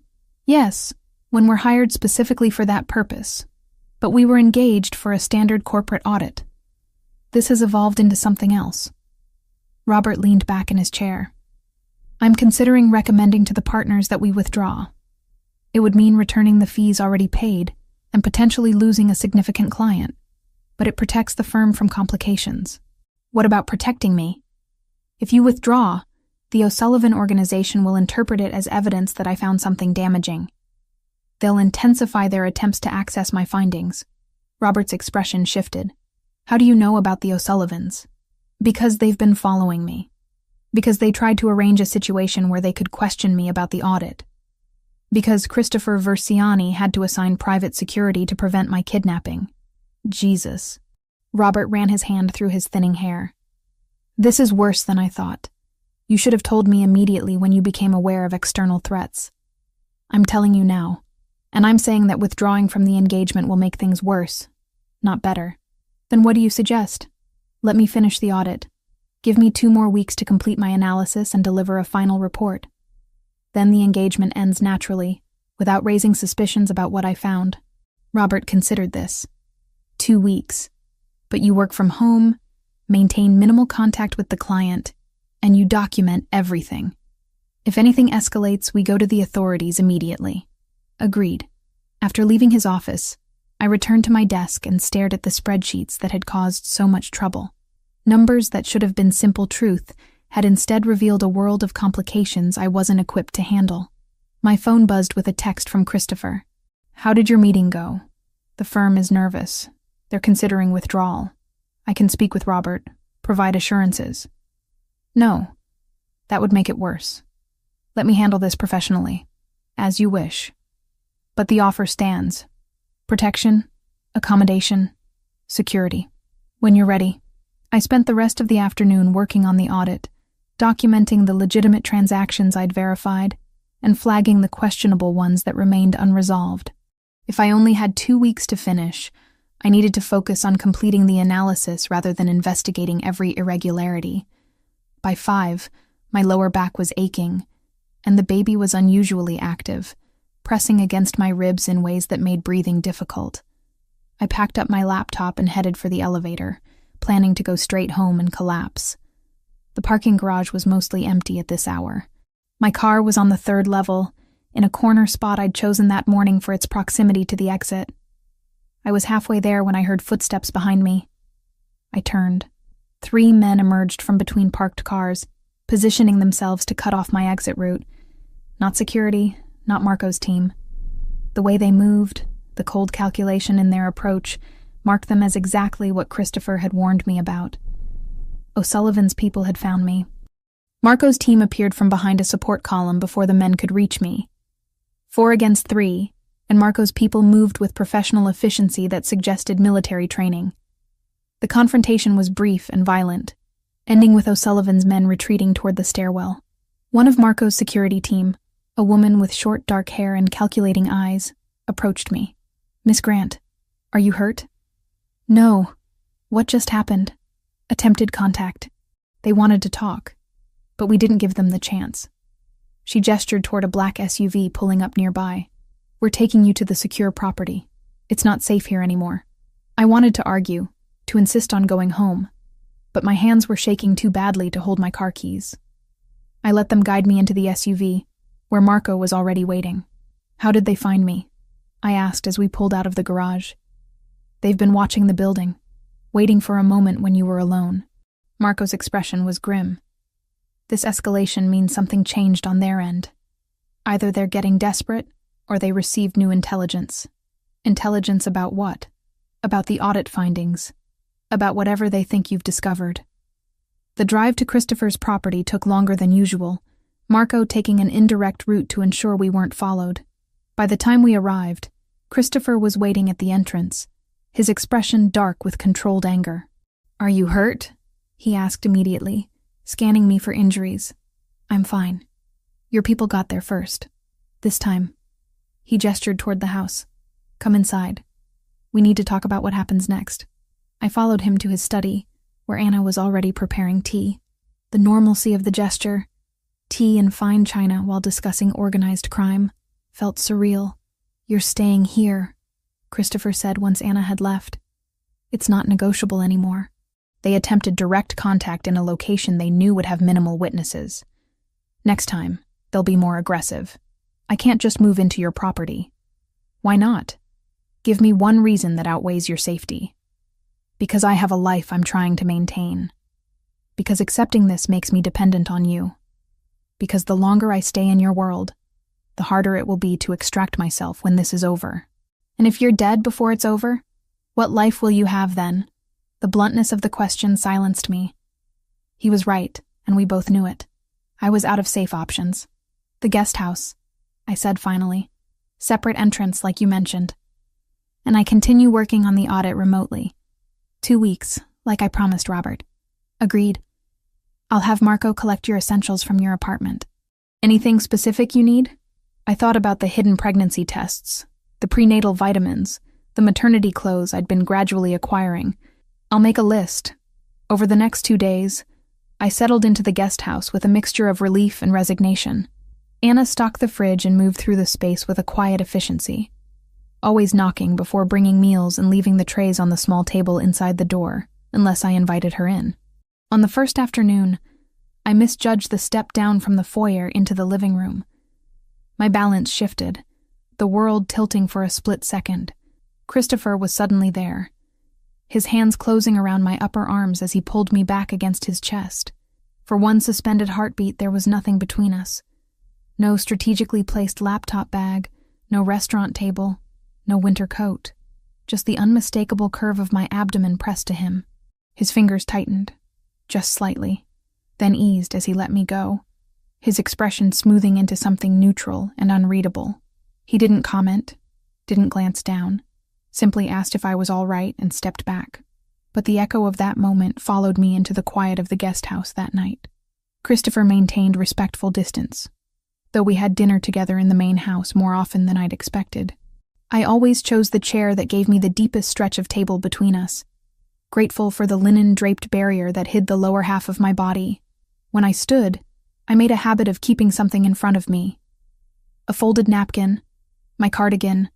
"Yes, when we're hired specifically for that purpose. But we were engaged for a standard corporate audit. This has evolved into something else." Robert leaned back in his chair. "I'm considering recommending to the partners that we withdraw. It would mean returning the fees already paid and potentially losing a significant client, but it protects the firm from complications." "What about protecting me?" "If you withdraw, the O'Sullivan organization will interpret it as evidence that I found something damaging. They'll intensify their attempts to access my findings." Robert's expression shifted. "How do you know about the O'Sullivans?" "Because they've been following me. Because they tried to arrange a situation where they could question me about the audit. Because Christopher Verciani had to assign private security to prevent my kidnapping." Jesus. Robert ran his hand through his thinning hair. "This is worse than I thought. You should have told me immediately when you became aware of external threats. I'm telling you now, and I'm saying that withdrawing from the engagement will make things worse, not better." "Then what do you suggest?" "Let me finish the audit. Give me 2 more weeks to complete my analysis and deliver a final report. Then the engagement ends naturally, without raising suspicions about what I found." Robert considered this. 2 weeks. But you work from home, maintain minimal contact with the client, and you document everything. If anything escalates, we go to the authorities immediately." Agreed. After leaving his office, I returned to my desk and stared at the spreadsheets that had caused so much trouble. Numbers that should have been simple truth had instead revealed a world of complications I wasn't equipped to handle. My phone buzzed with a text from Christopher. "How did your meeting go?" "The firm is nervous. They're considering withdrawal. I can speak with Robert, provide assurances." "No, that would make it worse. Let me handle this professionally." "As you wish. But the offer stands. Protection, accommodation, security. When you're ready. I spent the rest of the afternoon working on the audit, documenting the legitimate transactions I'd verified, and flagging the questionable ones that remained unresolved. If I only had 2 weeks to finish, I needed to focus on completing the analysis rather than investigating every irregularity. By 5, my lower back was aching, and the baby was unusually active, pressing against my ribs in ways that made breathing difficult. I packed up my laptop and headed for the elevator, planning to go straight home and collapse. The parking garage was mostly empty at this hour. My car was on the 3rd level, in a corner spot I'd chosen that morning for its proximity to the exit. I was halfway there when I heard footsteps behind me. I turned. 3 men emerged from between parked cars, positioning themselves to cut off my exit route. Not security, not Marco's team. The way they moved, the cold calculation in their approach, marked them as exactly what Christopher had warned me about. O'Sullivan's people had found me. Marco's team appeared from behind a support column before the men could reach me. 4 against 3, and Marco's people moved with professional efficiency that suggested military training. The confrontation was brief and violent, ending with O'Sullivan's men retreating toward the stairwell. One of Marco's security team, a woman with short dark hair and calculating eyes, approached me. "Miss Grant, are you hurt?" "No. What just happened?" Attempted contact. They wanted to talk, but we didn't give them the chance. She gestured toward a black SUV pulling up nearby. "We're taking you to the secure property. It's not safe here anymore." I wanted to argue, to insist on going home, but my hands were shaking too badly to hold my car keys. I let them guide me into the SUV, where Marco was already waiting. "How did they find me?" I asked as we pulled out of the garage. "They've been watching the building, waiting for a moment when you were alone." Marco's expression was grim. This escalation means something changed on their end. Either they're getting desperate, or they received new intelligence. Intelligence about what? About the audit findings. About whatever they think you've discovered. The drive to Christopher's property took longer than usual, Marco taking an indirect route to ensure we weren't followed. By the time we arrived, Christopher was waiting at the entrance, his expression dark with controlled anger. "Are you hurt?" he asked immediately, scanning me for injuries. "I'm fine. Your people got there first. This time." He gestured toward the house. "Come inside. We need to talk about what happens next." I followed him to his study, where Anna was already preparing tea. The normalcy of the gesture, tea and fine china while discussing organized crime, felt surreal. "You're staying here," Christopher said once Anna had left. "It's not negotiable anymore." They attempted direct contact in a location they knew would have minimal witnesses. "Next time, they'll be more aggressive. I can't just move into your property." "Why not? Give me one reason that outweighs your safety." "Because I have a life I'm trying to maintain. Because accepting this makes me dependent on you. Because the longer I stay in your world, the harder it will be to extract myself when this is over." "And if you're dead before it's over, what life will you have then?" The bluntness of the question silenced me. He was right, and we both knew it. I was out of safe options. "The guest house," I said finally. "Separate entrance, like you mentioned. And I continue working on the audit remotely. 2 weeks, like I promised Robert." "Agreed. I'll have Marco collect your essentials from your apartment." "Anything specific you need?" I thought about the hidden pregnancy tests, the prenatal vitamins, the maternity clothes I'd been gradually acquiring. "I'll make a list." Over the next 2 days, I settled into the guest house with a mixture of relief and resignation. Anna stocked the fridge and moved through the space with a quiet efficiency, always knocking before bringing meals and leaving the trays on the small table inside the door, unless I invited her in. On the first afternoon, I misjudged the step down from the foyer into the living room. My balance shifted, the world tilting for a split second. Christopher was suddenly there, his hands closing around my upper arms as he pulled me back against his chest. For one suspended heartbeat, there was nothing between us. No strategically placed laptop bag, no restaurant table, no winter coat. Just the unmistakable curve of my abdomen pressed to him. His fingers tightened, just slightly, then eased as he let me go, his expression smoothing into something neutral and unreadable. He didn't comment, didn't glance down, simply asked if I was all right and stepped back. but the echo of that moment followed me into the quiet of the guest house that night. Christopher maintained respectful distance, though we had dinner together in the main house more often than I'd expected. I always chose the chair that gave me the deepest stretch of table between us, grateful for the linen-draped barrier that hid the lower half of my body. When I stood, I made a habit of keeping something in front of me. A folded napkin, my cardigan,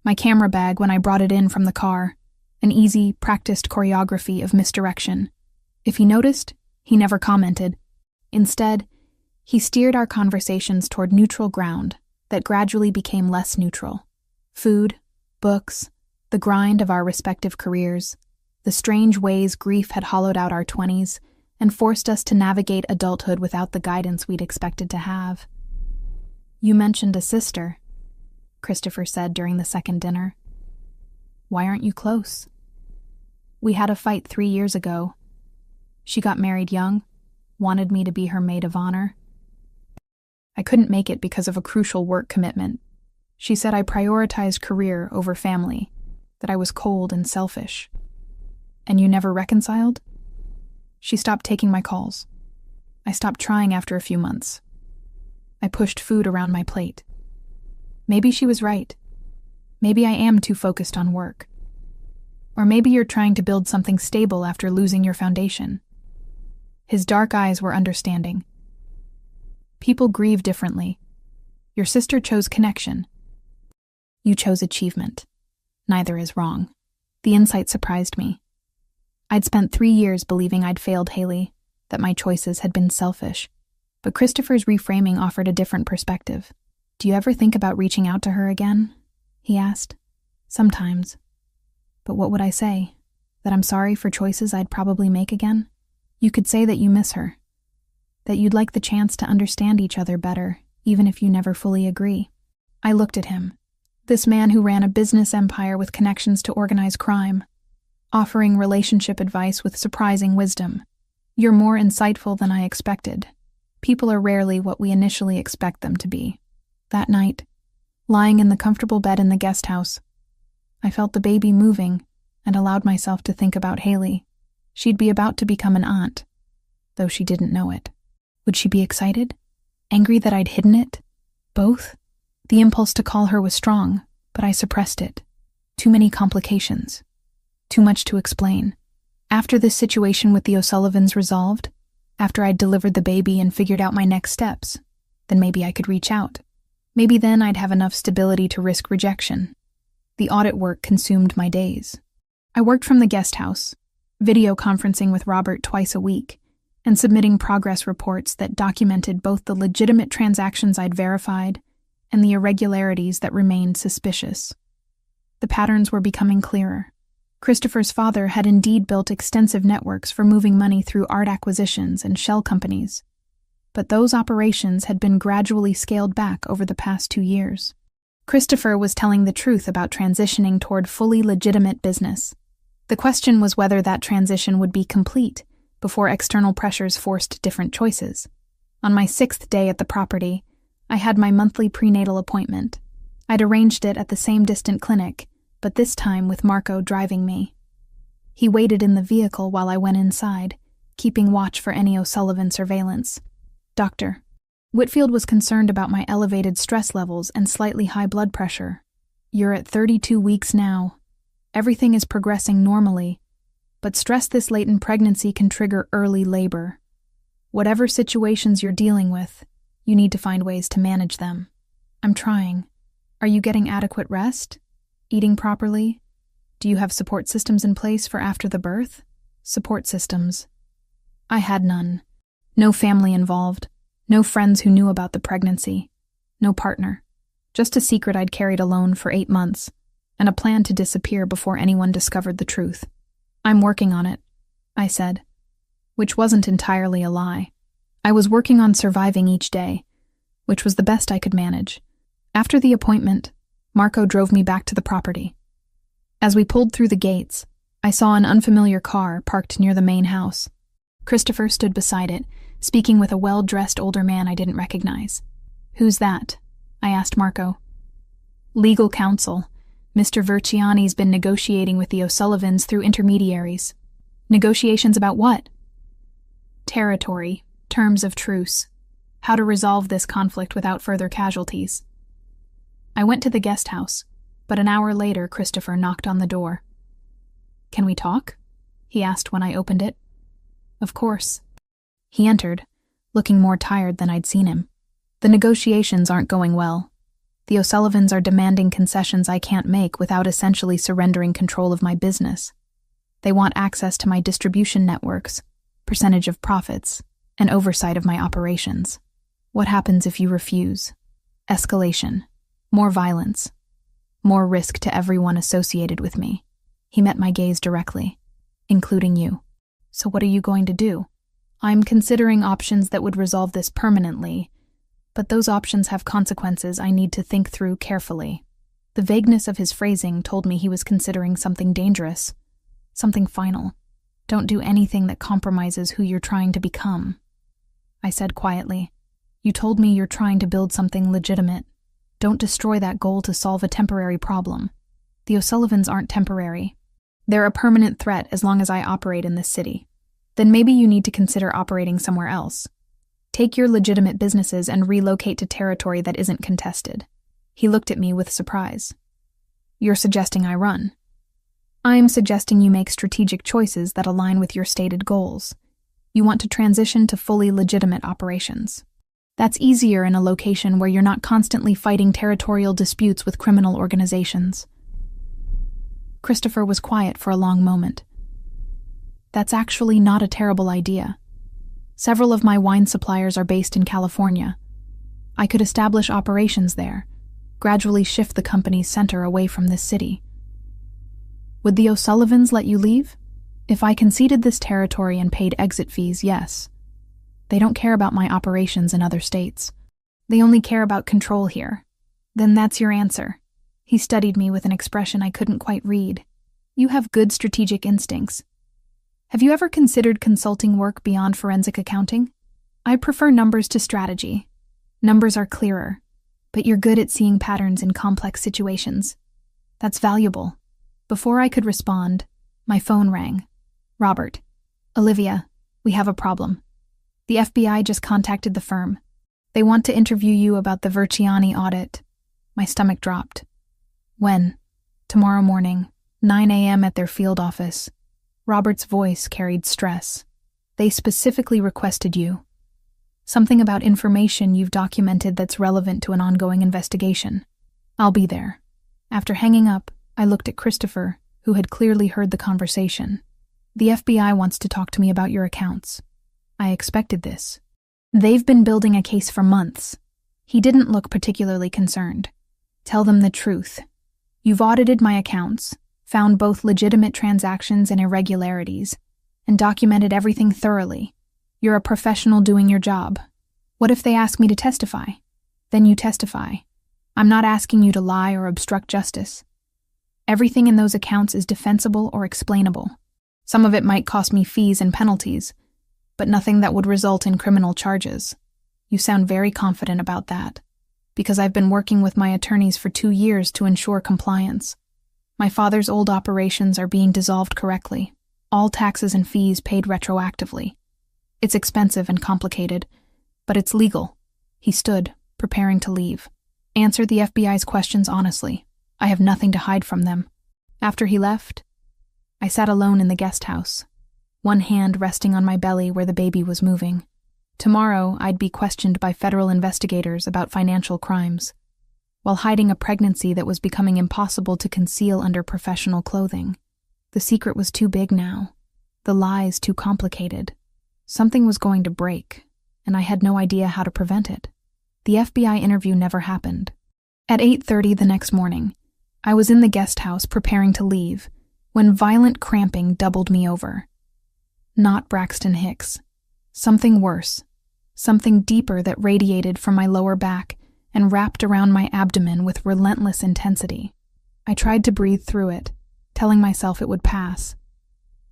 my camera bag when I brought it in from the car, an easy, practiced choreography of misdirection. If he noticed, he never commented. Instead, he steered our conversations toward neutral ground that gradually became less neutral. Food, books, the grind of our respective careers, the strange ways grief had hollowed out our 20s and forced us to navigate adulthood without the guidance we'd expected to have. "You mentioned a sister," Christopher said during the second dinner. "Why aren't you close?" "We had a fight 3 years ago. She got married young, wanted me to be her maid of honor. I couldn't make it because of a crucial work commitment. She said I prioritized career over family, that I was cold and selfish." "And you never reconciled?" "She stopped taking my calls. I stopped trying after a few months. I pushed food around my plate. Maybe she was right. Maybe I am too focused on work. Or maybe you're trying to build something stable after losing your foundation." His dark eyes were understanding. "People grieve differently. Your sister chose connection. You chose achievement. Neither is wrong." The insight surprised me. I'd spent 3 years believing I'd failed Haley, that my choices had been selfish. But Christopher's reframing offered a different perspective. "Do you ever think about reaching out to her again?" he asked. "Sometimes. But what would I say? That I'm sorry for choices I'd probably make again? You could say that you miss her. That you'd like the chance to understand each other better, even if you never fully agree." I looked at him. This man who ran a business empire with connections to organized crime, offering relationship advice with surprising wisdom. "You're more insightful than I expected. People are rarely what we initially expect them to be." That night, lying in the comfortable bed in the guest house, I felt the baby moving and allowed myself to think about Haley. She'd be about to become an aunt, though she didn't know it. Would she be excited? Angry that I'd hidden it? Both? The impulse to call her was strong, but I suppressed it. Too many complications. Too much to explain. After this situation with the O'Sullivans resolved, after I'd delivered the baby and figured out my next steps, then maybe I could reach out. Maybe then I'd have enough stability to risk rejection. The audit work consumed my days. I worked from the guest house, video conferencing with Robert twice a week, and submitting progress reports that documented both the legitimate transactions I'd verified and the irregularities that remained suspicious. The patterns were becoming clearer. Christopher's father had indeed built extensive networks for moving money through art acquisitions and shell companies, but those operations had been gradually scaled back over the past 2 years. Christopher was telling the truth about transitioning toward fully legitimate business. The question was whether that transition would be complete before external pressures forced different choices. On my 6th day at the property, I had my monthly prenatal appointment. I'd arranged it at the same distant clinic, but this time with Marco driving me. He waited in the vehicle while I went inside, keeping watch for any O'Sullivan surveillance. "Doctor, Whitfield was concerned about my elevated stress levels and slightly high blood pressure. You're at 32 weeks now. Everything is progressing normally, but stress this late in pregnancy can trigger early labor. Whatever situations you're dealing with, you need to find ways to manage them." "I'm trying. Are you getting adequate rest? Eating properly? Do you have support systems in place for after the birth?" Support systems. I had none. No family involved. No friends who knew about the pregnancy. No partner. Just a secret I'd carried alone for 8 months, and a plan to disappear before anyone discovered the truth. "I'm working on it," I said, which wasn't entirely a lie. I was working on surviving each day, which was the best I could manage. After the appointment, Marco drove me back to the property. As we pulled through the gates, I saw an unfamiliar car parked near the main house. Christopher stood beside it, speaking with a well-dressed older man I didn't recognize. "Who's that?" I asked Marco. "Legal counsel. Mr. Verciani's been negotiating with the O'Sullivans through intermediaries. Negotiations about what? Territory, terms of truce, how to resolve this conflict without further casualties. I went to the guest house, but an hour later Christopher knocked on the door. "Can we talk?" he asked when I opened it. "Of course." He entered, looking more tired than I'd seen him. "The negotiations aren't going well. The O'Sullivans are demanding concessions I can't make without essentially surrendering control of my business. They want access to my distribution networks, percentage of profits, and oversight of my operations. What happens if you refuse? Escalation, more violence, more risk to everyone associated with me." He met my gaze directly, "Including you. So what are you going to do?" "I'm considering options that would resolve this permanently, but those options have consequences I need to think through carefully." The vagueness of his phrasing told me he was considering something dangerous, something final. "Don't do anything that compromises who you're trying to become," I said quietly. "You told me you're trying to build something legitimate. Don't destroy that goal to solve a temporary problem. The O'Sullivans aren't temporary. They're a permanent threat as long as I operate in this city. Then maybe you need to consider operating somewhere else. Take your legitimate businesses and relocate to territory that isn't contested." He looked at me with surprise. "You're suggesting I run?" "I'm suggesting you make strategic choices that align with your stated goals. You want to transition to fully legitimate operations. That's easier in a location where you're not constantly fighting territorial disputes with criminal organizations." Christopher was quiet for a long moment. "That's actually not a terrible idea. Several of my wine suppliers are based in California. I could establish operations there, gradually shift the company's center away from this city." "Would the O'Sullivans let you leave?" "If I conceded this territory and paid exit fees, yes. They don't care about my operations in other states. They only care about control here." "Then that's your answer." He studied me with an expression I couldn't quite read. "You have good strategic instincts. Have you ever considered consulting work beyond forensic accounting? I prefer numbers to strategy. Numbers are clearer, but you're good at seeing patterns in complex situations. That's valuable." Before I could respond, my phone rang. "Robert. Olivia, we have a problem. The FBI just contacted the firm. They want to interview you about the Verciani audit." My stomach dropped. "When?" "Tomorrow morning, 9 a.m. at their field office." Robert's voice carried stress. "They specifically requested you. Something about information you've documented that's relevant to an ongoing investigation. I'll be there." After hanging up, I looked at Christopher, who had clearly heard the conversation. "The FBI wants to talk to me about your accounts." I expected this. "They've been building a case for months." He didn't look particularly concerned. "Tell them the truth. You've audited my accounts, found both legitimate transactions and irregularities, and documented everything thoroughly. You're a professional doing your job. What if they ask me to testify? Then you testify. I'm not asking you to lie or obstruct justice. Everything in those accounts is defensible or explainable. Some of it might cost me fees and penalties, but nothing that would result in criminal charges. You sound very confident about that, because I've been working with my attorneys for 2 years to ensure compliance. My father's old operations are being dissolved correctly, all taxes and fees paid retroactively. It's expensive and complicated, but it's legal." He stood, preparing to leave. "Answer the FBI's questions honestly. I have nothing to hide from them." After he left, I sat alone in the guest house, one hand resting on my belly where the baby was moving. Tomorrow, I'd be questioned by federal investigators about financial crimes, while hiding a pregnancy that was becoming impossible to conceal under professional clothing. The secret was too big now, the lies too complicated. Something was going to break, and I had no idea how to prevent it. The FBI interview never happened. At 8:30 the next morning, I was in the guest house preparing to leave, when violent cramping doubled me over. Not Braxton Hicks. Something worse. Something deeper that radiated from my lower back and wrapped around my abdomen with relentless intensity. I tried to breathe through it, telling myself it would pass.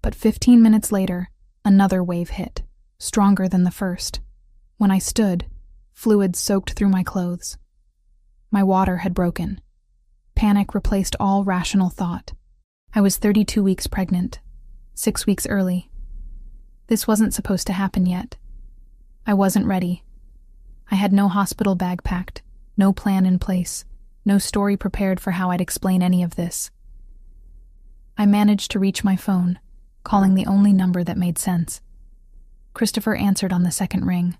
But 15 minutes later, another wave hit, stronger than the first. When I stood, fluid soaked through my clothes. My water had broken. Panic replaced all rational thought. I was 32 weeks pregnant, 6 weeks early. This wasn't supposed to happen yet. I wasn't ready. I had no hospital bag packed, no plan in place, no story prepared for how I'd explain any of this. I managed to reach my phone, calling the only number that made sense. Christopher answered on the second ring.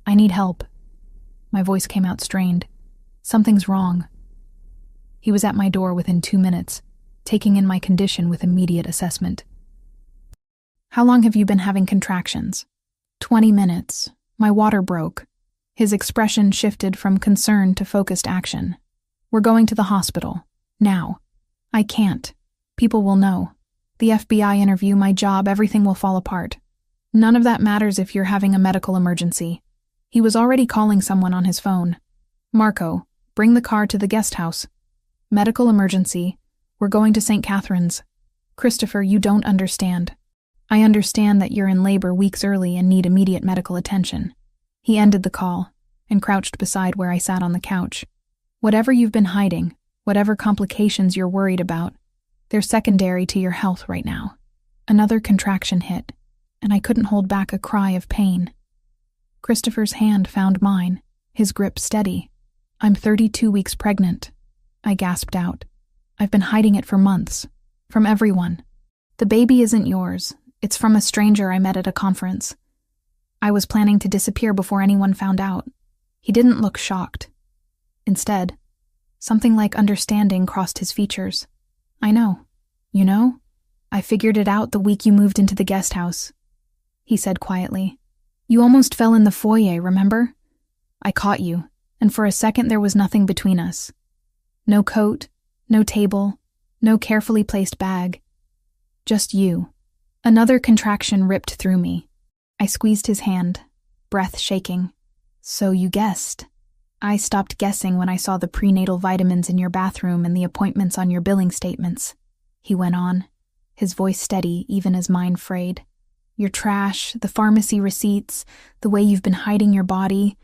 "I need help." My voice came out strained. "Something's wrong." He was at my door within 2 minutes, taking in my condition with immediate assessment. "How long have you been having contractions?" 20 minutes. My water broke. His expression shifted from concern to focused action. "We're going to the hospital. Now." "I can't. People will know. The FBI interview, my job, everything will fall apart." "None of that matters if you're having a medical emergency." He was already calling someone on his phone. "Marco, bring the car to the guest house. Medical emergency. We're going to St. Catherine's." "Christopher, you don't understand." "I understand that you're in labor weeks early and need immediate medical attention." He ended the call and crouched beside where I sat on the couch. "Whatever you've been hiding, whatever complications you're worried about, they're secondary to your health right now." Another contraction hit, and I couldn't hold back a cry of pain. Christopher's hand found mine, his grip steady. "I'm 32 weeks pregnant," I gasped out. "I've been hiding it for months. From everyone. The baby isn't yours. It's from a stranger I met at a conference. I was planning to disappear before anyone found out." He didn't look shocked. Instead, something like understanding crossed his features. "I know. You know? I figured it out the week you moved into the guest house," he said quietly. "You almost fell in the foyer, remember? I caught you, and for a second there was nothing between us. No coat, no table, no carefully placed bag. Just you." Another contraction ripped through me. I squeezed his hand, breath shaking. "So you guessed." "I stopped guessing when I saw the prenatal vitamins in your bathroom and the appointments on your billing statements," he went on, his voice steady even as mine frayed. "Your trash, the pharmacy receipts, the way you've been hiding your body.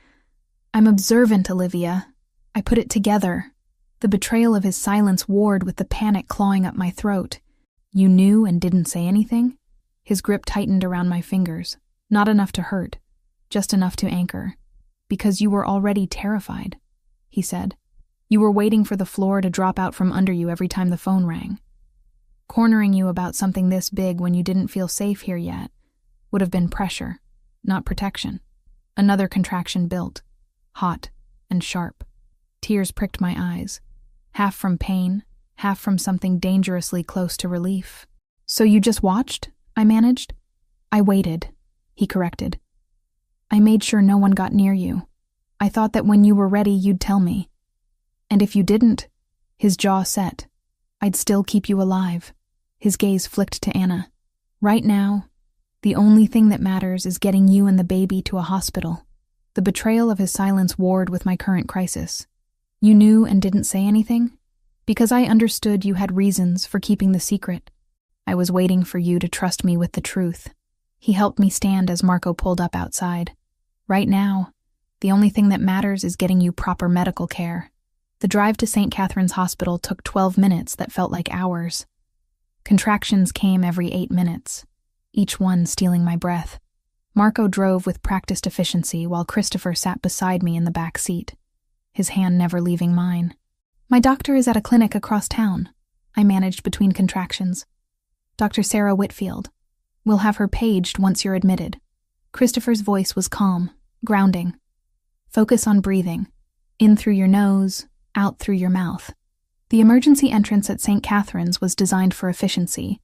I'm observant, Olivia. I put it together." The betrayal of his silence warred with the panic clawing up my throat. "You knew and didn't say anything?" His grip tightened around my fingers, not enough to hurt, just enough to anchor. "Because you were already terrified," he said. "You were waiting for the floor to drop out from under you every time the phone rang. Cornering you about something this big when you didn't feel safe here yet would have been pressure, not protection." Another contraction built, hot and sharp. Tears pricked my eyes, half from pain, half from something dangerously close to relief. "So you just watched?" I managed. "I waited," he corrected. "I made sure no one got near you. I thought that when you were ready you'd tell me. And if you didn't," his jaw set, "I'd still keep you alive." His gaze flicked to Anna. "Right now, the only thing that matters is getting you and the baby to a hospital." The betrayal of his silence warred with my current crisis. "You knew and didn't say anything?" "Because I understood you had reasons for keeping the secret. I was waiting for you to trust me with the truth." He helped me stand as Marco pulled up outside. "Right now, the only thing that matters is getting you proper medical care." The drive to St. Catherine's Hospital took 12 minutes that felt like hours. Contractions came every 8 minutes, each one stealing my breath. Marco drove with practiced efficiency while Christopher sat beside me in the back seat, his hand never leaving mine. "My doctor is at a clinic across town," I managed between contractions. "Dr. Sarah Whitfield. We'll have her paged once you're admitted." Christopher's voice was calm, grounding. "Focus on breathing. In through your nose, out through your mouth." The emergency entrance at St. Catherine's was designed for efficiency.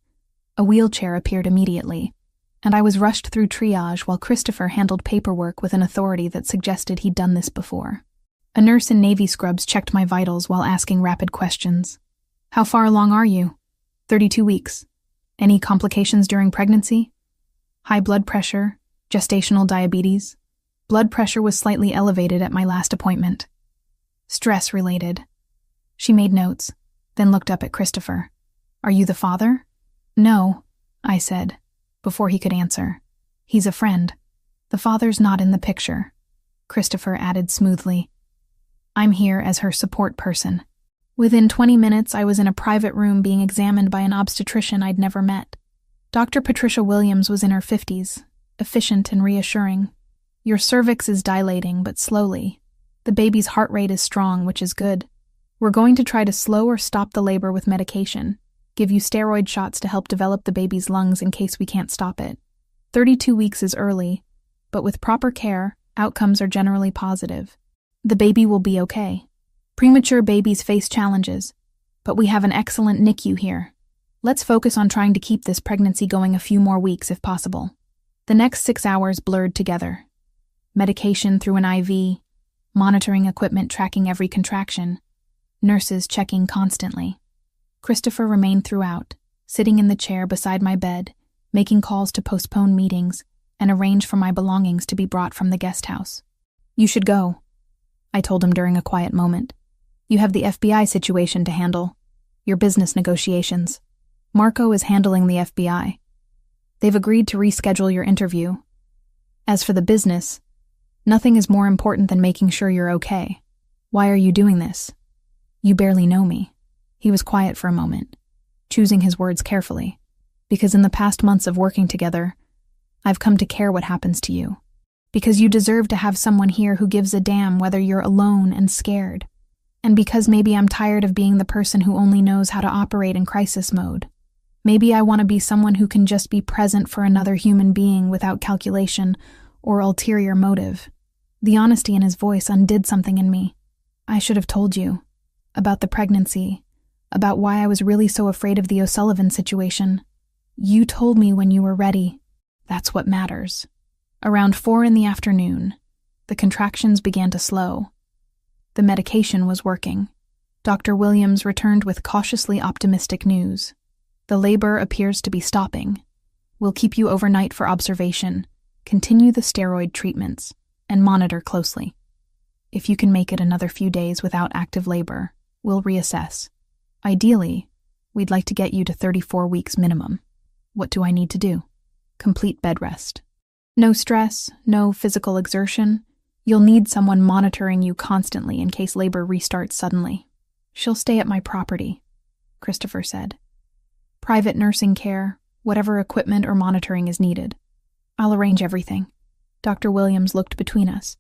A wheelchair appeared immediately, and I was rushed through triage while Christopher handled paperwork with an authority that suggested he'd done this before. A nurse in navy scrubs checked my vitals while asking rapid questions. "How far along are you?" 32 weeks. "Any complications during pregnancy?" "High blood pressure, gestational diabetes." Blood pressure was slightly elevated at my last appointment. "Stress-related." She made notes, then looked up at Christopher. "Are you the father?" "No," I said, before he could answer. "He's a friend. The father's not in the picture," Christopher added smoothly. "I'm here as her support person." Within 20 minutes, I was in a private room being examined by an obstetrician I'd never met. Dr. Patricia Williams was in her 50s, efficient and reassuring. Your cervix is dilating, but slowly. The baby's heart rate is strong, which is good. We're going to try to slow or stop the labor with medication, give you steroid shots to help develop the baby's lungs in case we can't stop it. 32 weeks is early, but with proper care, outcomes are generally positive. The baby will be okay. Premature babies face challenges, but we have an excellent NICU here. Let's focus on trying to keep this pregnancy going a few more weeks if possible. The next 6 hours blurred together. Medication through an IV, monitoring equipment tracking every contraction, nurses checking constantly. Christopher remained throughout, sitting in the chair beside my bed, making calls to postpone meetings and arrange for my belongings to be brought from the guest house. You should go, I told him during a quiet moment. You have the FBI situation to handle, your business negotiations. Marco is handling the FBI. They've agreed to reschedule your interview. As for the business, nothing is more important than making sure you're okay. Why are you doing this? You barely know me. He was quiet for a moment, choosing his words carefully, because in the past months of working together, I've come to care what happens to you. Because you deserve to have someone here who gives a damn whether you're alone and scared. And because maybe I'm tired of being the person who only knows how to operate in crisis mode. Maybe I want to be someone who can just be present for another human being without calculation or ulterior motive. The honesty in his voice undid something in me. I should have told you. About the pregnancy. About why I was really so afraid of the O'Sullivan situation. You told me when you were ready. That's what matters. Around 4 p.m, the contractions began to slow. The medication was working. Dr. Williams returned with cautiously optimistic news. The labor appears to be stopping. We'll keep you overnight for observation, continue the steroid treatments, and monitor closely. If you can make it another few days without active labor, we'll reassess. Ideally, we'd like to get you to 34 weeks minimum. What do I need to do? Complete bed rest. No stress, no physical exertion. You'll need someone monitoring you constantly in case labor restarts suddenly. She'll stay at my property, Christopher said. Private nursing care, whatever equipment or monitoring is needed. I'll arrange everything. Dr. Williams looked between us.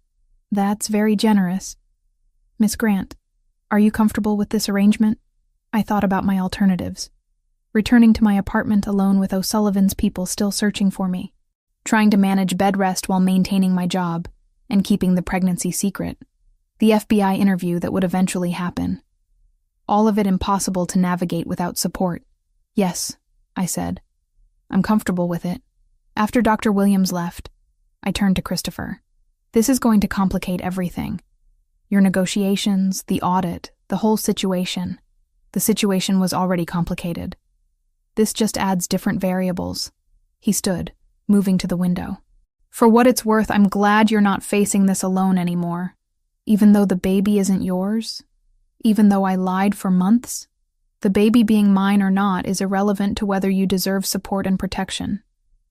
That's very generous. Miss Grant, are you comfortable with this arrangement? I thought about my alternatives. Returning to my apartment alone with O'Sullivan's people still searching for me. Trying to manage bed rest while maintaining my job and keeping the pregnancy secret. The FBI interview that would eventually happen. All of it impossible to navigate without support. Yes, I said. I'm comfortable with it. After Dr. Williams left, I turned to Christopher. This is going to complicate everything. Your negotiations, the audit, the whole situation. The situation was already complicated. This just adds different variables. He stood, moving to the window. For what it's worth, I'm glad you're not facing this alone anymore. Even though the baby isn't yours, even though I lied for months, the baby being mine or not is irrelevant to whether you deserve support and protection.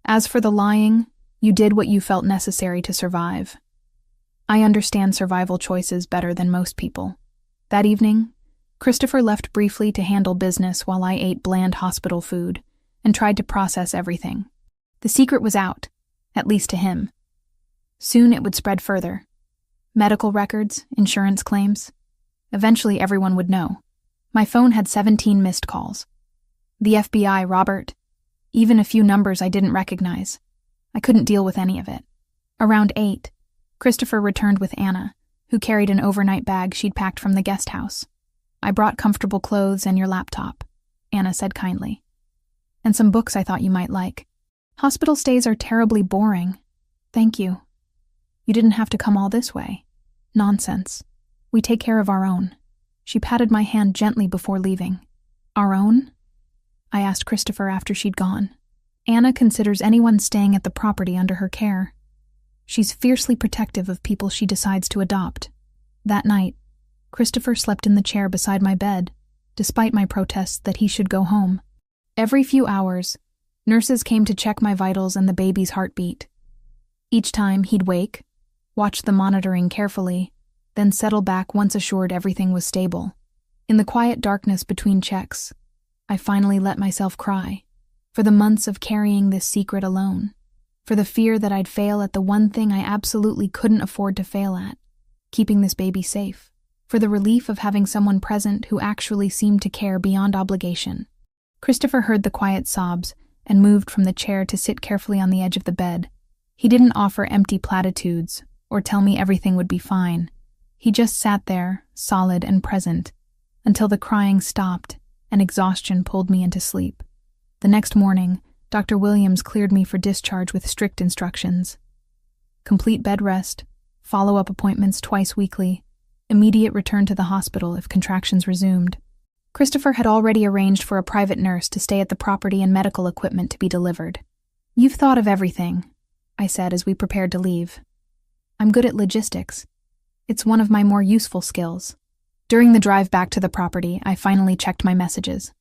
As for the lying, you did what you felt necessary to survive. I understand survival choices better than most people. That evening, Christopher left briefly to handle business while I ate bland hospital food and tried to process everything. The secret was out, at least to him. Soon it would spread further. Medical records, insurance claims. Eventually everyone would know. My phone had 17 missed calls. The FBI, Robert. Even a few numbers I didn't recognize. I couldn't deal with any of it. Around 8, Christopher returned with Anna, who carried an overnight bag she'd packed from the guest house. I brought comfortable clothes and your laptop, Anna said kindly. And some books I thought you might like. Hospital stays are terribly boring. Thank you. You didn't have to come all this way. Nonsense. We take care of our own. She patted my hand gently before leaving. Our own? I asked Christopher after she'd gone. Anna considers anyone staying at the property under her care. She's fiercely protective of people she decides to adopt. That night, Christopher slept in the chair beside my bed, despite my protests that he should go home. Every few hours, nurses came to check my vitals and the baby's heartbeat. Each time, he'd wake, watch the monitoring carefully, then settle back once assured everything was stable. In the quiet darkness between checks, I finally let myself cry, for the months of carrying this secret alone, for the fear that I'd fail at the one thing I absolutely couldn't afford to fail at, keeping this baby safe, for the relief of having someone present who actually seemed to care beyond obligation. Christopher heard the quiet sobs and moved from the chair to sit carefully on the edge of the bed. He didn't offer empty platitudes or tell me everything would be fine. He just sat there, solid and present, until the crying stopped and exhaustion pulled me into sleep. The next morning, Dr. Williams cleared me for discharge with strict instructions. Complete bed rest, follow-up appointments twice weekly, immediate return to the hospital if contractions resumed. Christopher had already arranged for a private nurse to stay at the property and medical equipment to be delivered. "You've thought of everything," I said as we prepared to leave. "I'm good at logistics. It's one of my more useful skills." During the drive back to the property, I finally checked my messages.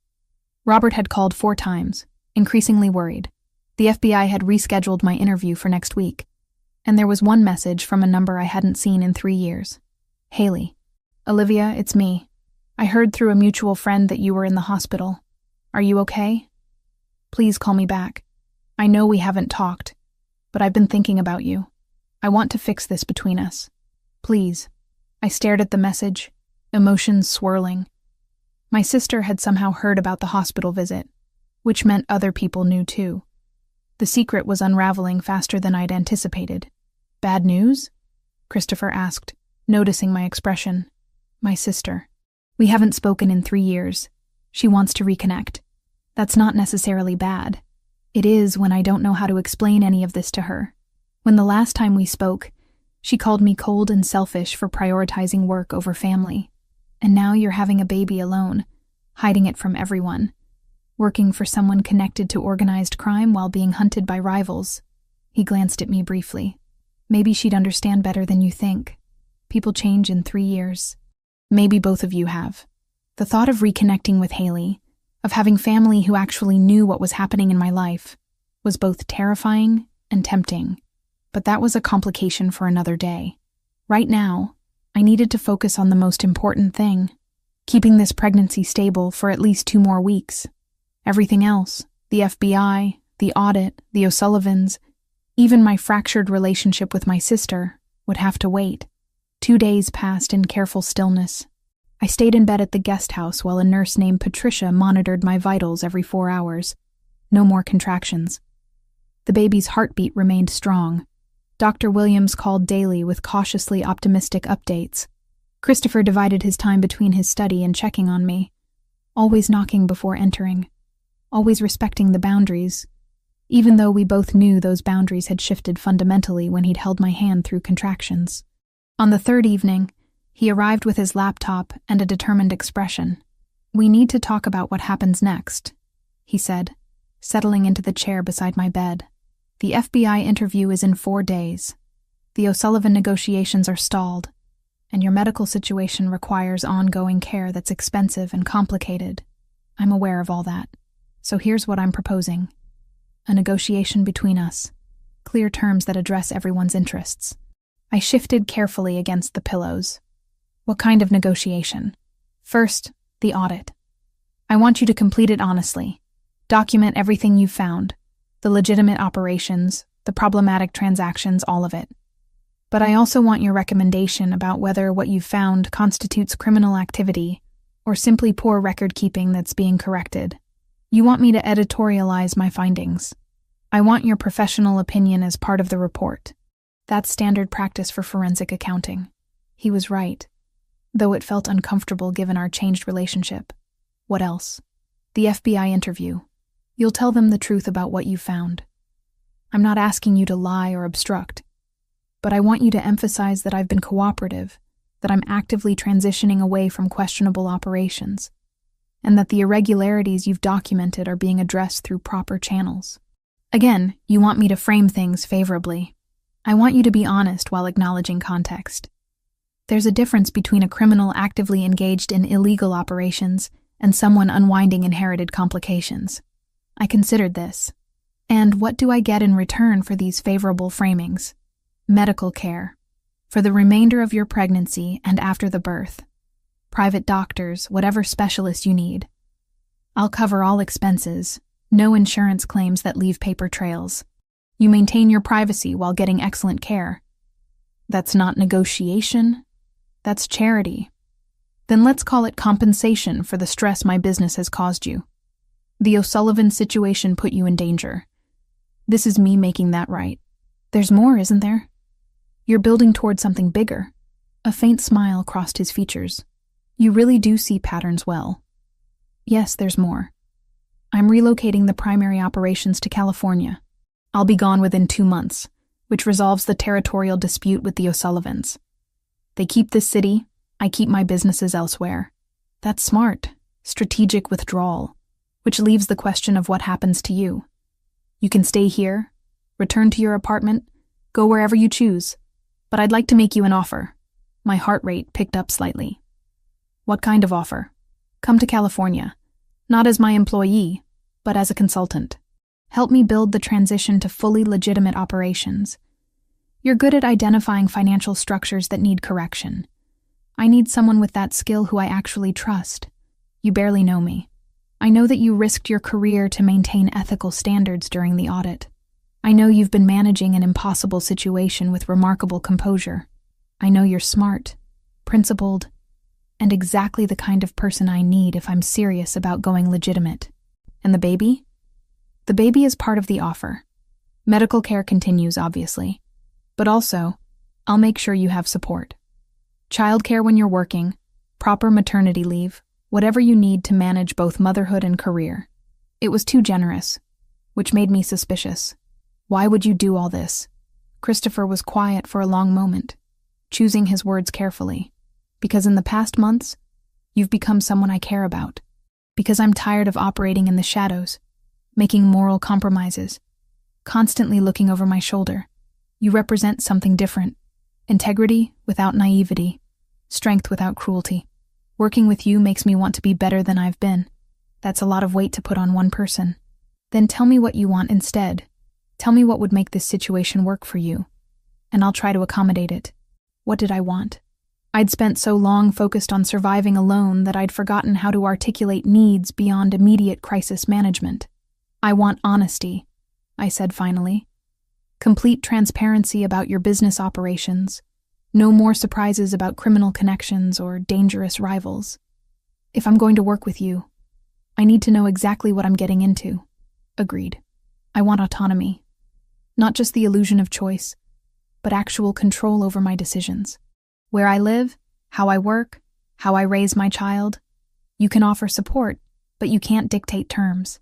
Robert had called 4 times, increasingly worried. The FBI had rescheduled my interview for next week, and there was one message from a number I hadn't seen in 3 years. "Haley. Olivia, it's me. I heard through a mutual friend that you were in the hospital. Are you okay? Please call me back. I know we haven't talked, but I've been thinking about you. I want to fix this between us. Please." I stared at the message, emotions swirling. My sister had somehow heard about the hospital visit, which meant other people knew too. The secret was unraveling faster than I'd anticipated. "Bad news?" Christopher asked, noticing my expression. "My sister. We haven't spoken in 3 years. She wants to reconnect. That's not necessarily bad. It is when I don't know how to explain any of this to her. When the last time we spoke, she called me cold and selfish for prioritizing work over family. And now you're having a baby alone, hiding it from everyone, working for someone connected to organized crime while being hunted by rivals." He glanced at me briefly. "Maybe she'd understand better than you think. People change in 3 years. Maybe both of you have." The thought of reconnecting with Haley, of having family who actually knew what was happening in my life, was both terrifying and tempting. But that was a complication for another day. Right now, I needed to focus on the most important thing, keeping this pregnancy stable for at least 2 more weeks. Everything else, the FBI, the audit, the O'Sullivans, even my fractured relationship with my sister, would have to wait. 2 days passed in careful stillness. I stayed in bed at the guest house while a nurse named Patricia monitored my vitals every 4 hours. No more contractions. The baby's heartbeat remained strong. Dr. Williams called daily with cautiously optimistic updates. Christopher divided his time between his study and checking on me, always knocking before entering, always respecting the boundaries, even though we both knew those boundaries had shifted fundamentally when he'd held my hand through contractions. On the 3rd evening, he arrived with his laptop and a determined expression. "We need to talk about what happens next," he said, settling into the chair beside my bed. "The FBI interview is in 4 days. The O'Sullivan negotiations are stalled, and your medical situation requires ongoing care that's expensive and complicated. I'm aware of all that. So here's what I'm proposing. A negotiation between us. Clear terms that address everyone's interests." I shifted carefully against the pillows. "What kind of negotiation?" "First, the audit. I want you to complete it honestly. Document everything you've found. The legitimate operations, the problematic transactions, all of it. But I also want your recommendation about whether what you've found constitutes criminal activity or simply poor record-keeping that's being corrected. You want me to editorialize my findings. I want your professional opinion as part of the report. That's standard practice for forensic accounting." He was right, though it felt uncomfortable given our changed relationship. "What else?" "The FBI interview. You'll tell them the truth about what you found. I'm not asking you to lie or obstruct, but I want you to emphasize that I've been cooperative, that I'm actively transitioning away from questionable operations, and that the irregularities you've documented are being addressed through proper channels. Again, you want me to frame things favorably. I want you to be honest while acknowledging context. There's a difference between a criminal actively engaged in illegal operations and someone unwinding inherited complications. I considered this. And what do I get in return for these favorable framings? Medical care. For the remainder of your pregnancy and after the birth. private doctors, whatever specialist you need. I'll cover all expenses, no insurance claims that leave paper trails. You maintain your privacy while getting excellent care. That's not negotiation, that's charity. Then let's call it compensation for the stress my business has caused you. The O'Sullivan situation put you in danger. This is me making that right. There's more, isn't there? You're building toward something bigger. A faint smile crossed his features. You really do see patterns well. Yes, there's more. I'm relocating the primary operations to California. I'll be gone within 2 months, which resolves the territorial dispute with the O'Sullivans. They keep this city, I keep my businesses elsewhere. That's smart, strategic withdrawal, which leaves the question of what happens to you. You can stay here, return to your apartment, go wherever you choose, but I'd like to make you an offer. My heart rate picked up slightly. What kind of offer? Come to California, not as my employee, but as a consultant. Help me build the transition to fully legitimate operations. You're good at identifying financial structures that need correction. I need someone with that skill who I actually trust. You barely know me. I know that you risked your career to maintain ethical standards during the audit. I know you've been managing an impossible situation with remarkable composure. I know you're smart, principled, and exactly the kind of person I need if I'm serious about going legitimate. And the baby? The baby is part of the offer. Medical care continues, obviously. But also, I'll make sure you have support. Childcare when you're working, proper maternity leave, whatever you need to manage both motherhood and career. It was too generous, which made me suspicious. Why would you do all this? Christopher was quiet for a long moment, choosing his words carefully. Because in the past months, you've become someone I care about. Because I'm tired of operating in the shadows, making moral compromises, constantly looking over my shoulder. You represent something different. Integrity without naivety, strength without cruelty. Working with you makes me want to be better than I've been. That's a lot of weight to put on one person. Then tell me what you want instead. Tell me what would make this situation work for you, and I'll try to accommodate it. What did I want? I'd spent so long focused on surviving alone that I'd forgotten how to articulate needs beyond immediate crisis management. I want honesty, I said finally. Complete transparency about your business operations. No more surprises about criminal connections or dangerous rivals. If I'm going to work with you, I need to know exactly what I'm getting into. Agreed. I want autonomy. Not just the illusion of choice, but actual control over my decisions. Where I live, how I work, how I raise my child. You can offer support, but you can't dictate terms.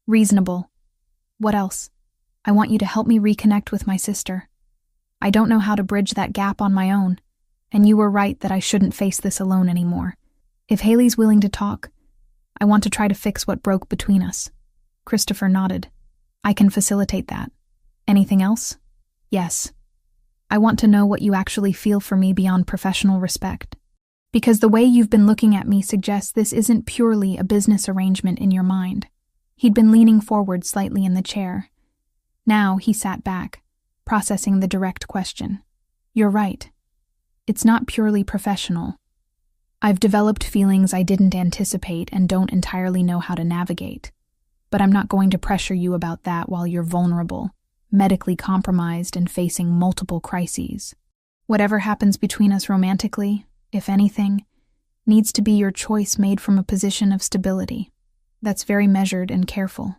Reasonable. What else? I want you to help me reconnect with my sister. I don't know how to bridge that gap on my own, and you were right that I shouldn't face this alone anymore. If Haley's willing to talk, I want to try to fix what broke between us. Christopher nodded. I can facilitate that. Anything else? Yes. I want to know what you actually feel for me beyond professional respect. Because the way you've been looking at me suggests this isn't purely a business arrangement in your mind. He'd been leaning forward slightly in the chair. Now he sat back, processing the direct question. You're right. It's not purely professional. I've developed feelings I didn't anticipate and don't entirely know how to navigate. But I'm not going to pressure you about that while you're vulnerable, medically compromised, and facing multiple crises. Whatever happens between us romantically, if anything, needs to be your choice made from a position of stability. That's very measured and careful.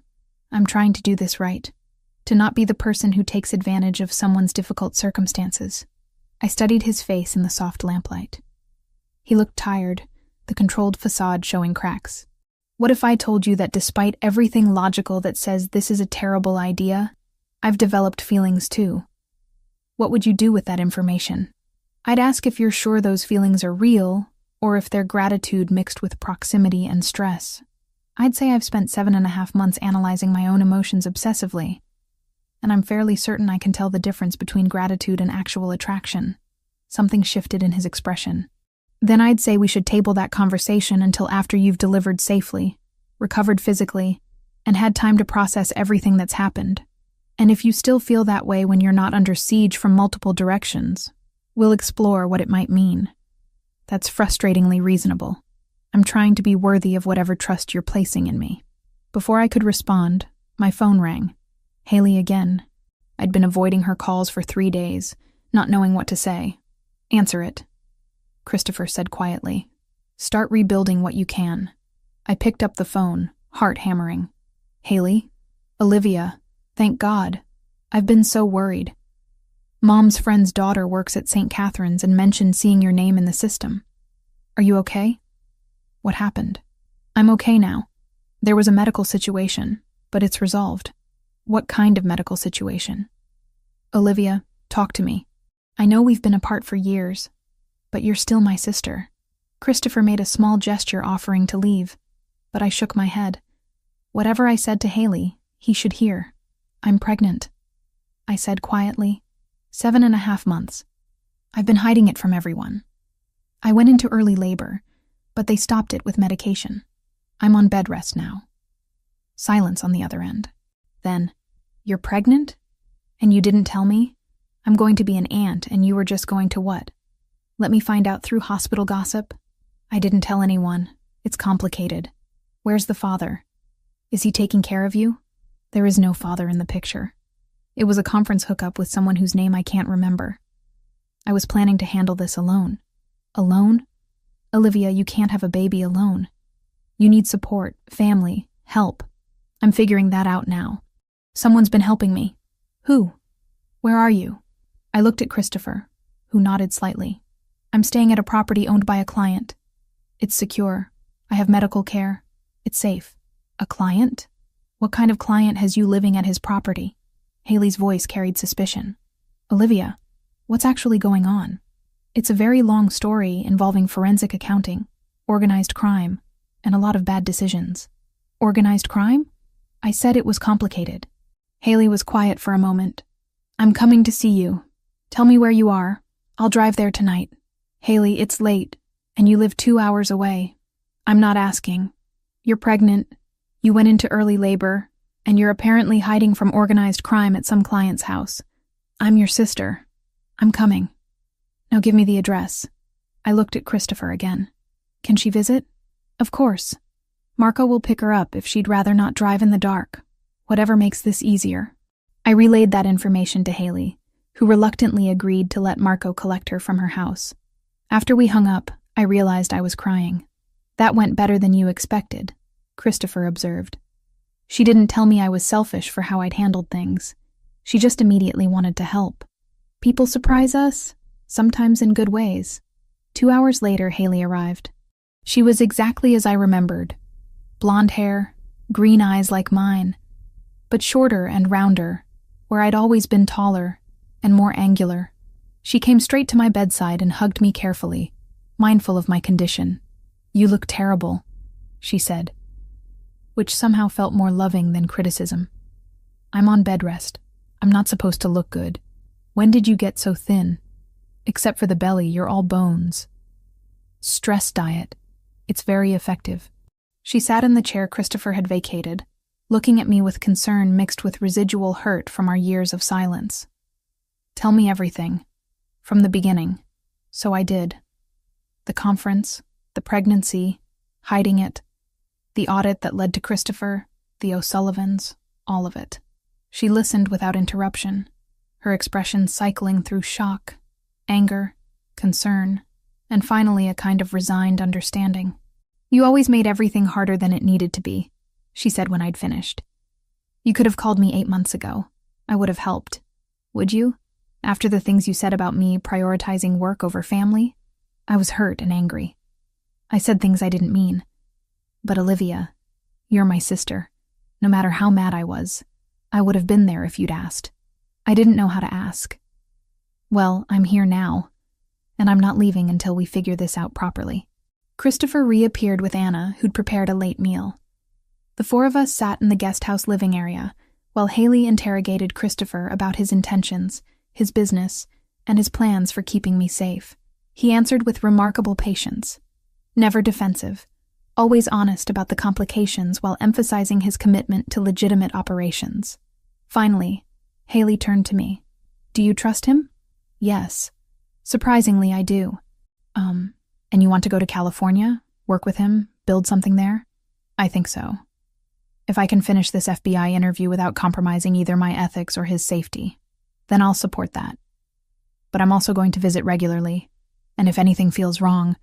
I'm trying to do this right, to not be the person who takes advantage of someone's difficult circumstances. I studied his face in the soft lamplight. He looked tired, the controlled facade showing cracks. What if I told you that despite everything logical that says this is a terrible idea, I've developed feelings too? What would you do with that information? I'd ask if you're sure those feelings are real, or if they're gratitude mixed with proximity and stress. I'd say I've spent 7.5 months analyzing my own emotions obsessively, and I'm fairly certain I can tell the difference between gratitude and actual attraction. Something shifted in his expression. Then I'd say we should table that conversation until after you've delivered safely, recovered physically, and had time to process everything that's happened. And if you still feel that way when you're not under siege from multiple directions, we'll explore what it might mean. That's frustratingly reasonable. I'm trying to be worthy of whatever trust you're placing in me. Before I could respond, my phone rang. Haley again. I'd been avoiding her calls for 3 days, not knowing what to say. Answer it, Christopher said quietly. Start rebuilding what you can. I picked up the phone, heart hammering. Haley? Olivia? Thank God. I've been so worried. Mom's friend's daughter works at St. Catherine's and mentioned seeing your name in the system. Are you okay? What happened? I'm okay now. There was a medical situation, but it's resolved. What kind of medical situation? Olivia, talk to me. I know we've been apart for years, but you're still my sister. Christopher made a small gesture offering to leave, but I shook my head. Whatever I said to Haley, he should hear. I'm pregnant, I said quietly. 7.5 months. I've been hiding it from everyone. I went into early labor, but they stopped it with medication. I'm on bed rest now. Silence on the other end. Then, you're pregnant? And you didn't tell me? I'm going to be an aunt and you were just going to what? Let me find out through hospital gossip? I didn't tell anyone. It's complicated. Where's the father? Is he taking care of you? There is no father in the picture. It was a conference hookup with someone whose name I can't remember. I was planning to handle this alone. Alone? Olivia, you can't have a baby alone. You need support, family, help. I'm figuring that out now. Someone's been helping me. Who? Where are you? I looked at Christopher, who nodded slightly. I'm staying at a property owned by a client. It's secure. I have medical care. It's safe. A client? What kind of client has you living at his property? Haley's voice carried suspicion. Olivia, what's actually going on? It's a very long story involving forensic accounting, organized crime, and a lot of bad decisions. Organized crime? I said it was complicated. Haley was quiet for a moment. I'm coming to see you. Tell me where you are. I'll drive there tonight. Haley, it's late, and you live 2 hours away. I'm not asking. You're pregnant. You went into early labor, and you're apparently hiding from organized crime at some client's house. I'm your sister. I'm coming. Now give me the address. I looked at Christopher again. Can she visit? Of course. Marco will pick her up if she'd rather not drive in the dark. Whatever makes this easier. I relayed that information to Haley, who reluctantly agreed to let Marco collect her from her house. After we hung up, I realized I was crying. That went better than you expected, Christopher observed. She didn't tell me I was selfish for how I'd handled things. She just immediately wanted to help. People surprise us, sometimes in good ways. 2 hours later, Haley arrived. She was exactly as I remembered. Blonde hair, green eyes like mine, but shorter and rounder, where I'd always been taller and more angular. She came straight to my bedside and hugged me carefully, mindful of my condition. You look terrible, she said, which somehow felt more loving than criticism. I'm on bed rest. I'm not supposed to look good. When did you get so thin? Except for the belly, you're all bones. Stress diet. It's very effective. She sat in the chair Christopher had vacated, looking at me with concern mixed with residual hurt from our years of silence. Tell me everything. From the beginning. So I did. The conference, the pregnancy, hiding it, the audit that led to Christopher, the O'Sullivans, all of it. She listened without interruption, her expression cycling through shock, anger, concern, and finally a kind of resigned understanding. You always made everything harder than it needed to be, she said when I'd finished. You could have called me 8 months ago. I would have helped. Would you? After the things you said about me prioritizing work over family? I was hurt and angry. I said things I didn't mean. But Olivia, you're my sister. No matter how mad I was, I would have been there if you'd asked. I didn't know how to ask. Well, I'm here now, and I'm not leaving until we figure this out properly. Christopher reappeared with Anna, who'd prepared a late meal. The 4 of us sat in the guest house living area, while Haley interrogated Christopher about his intentions, his business, and his plans for keeping me safe. He answered with remarkable patience. Never defensive, always honest about the complications while emphasizing his commitment to legitimate operations. Finally, Haley turned to me. Do you trust him? Yes. Surprisingly, I do. And you want to go to California, work with him, build something there? I think so. If I can finish this FBI interview without compromising either my ethics or his safety, then I'll support that. But I'm also going to visit regularly, and if anything feels wrong,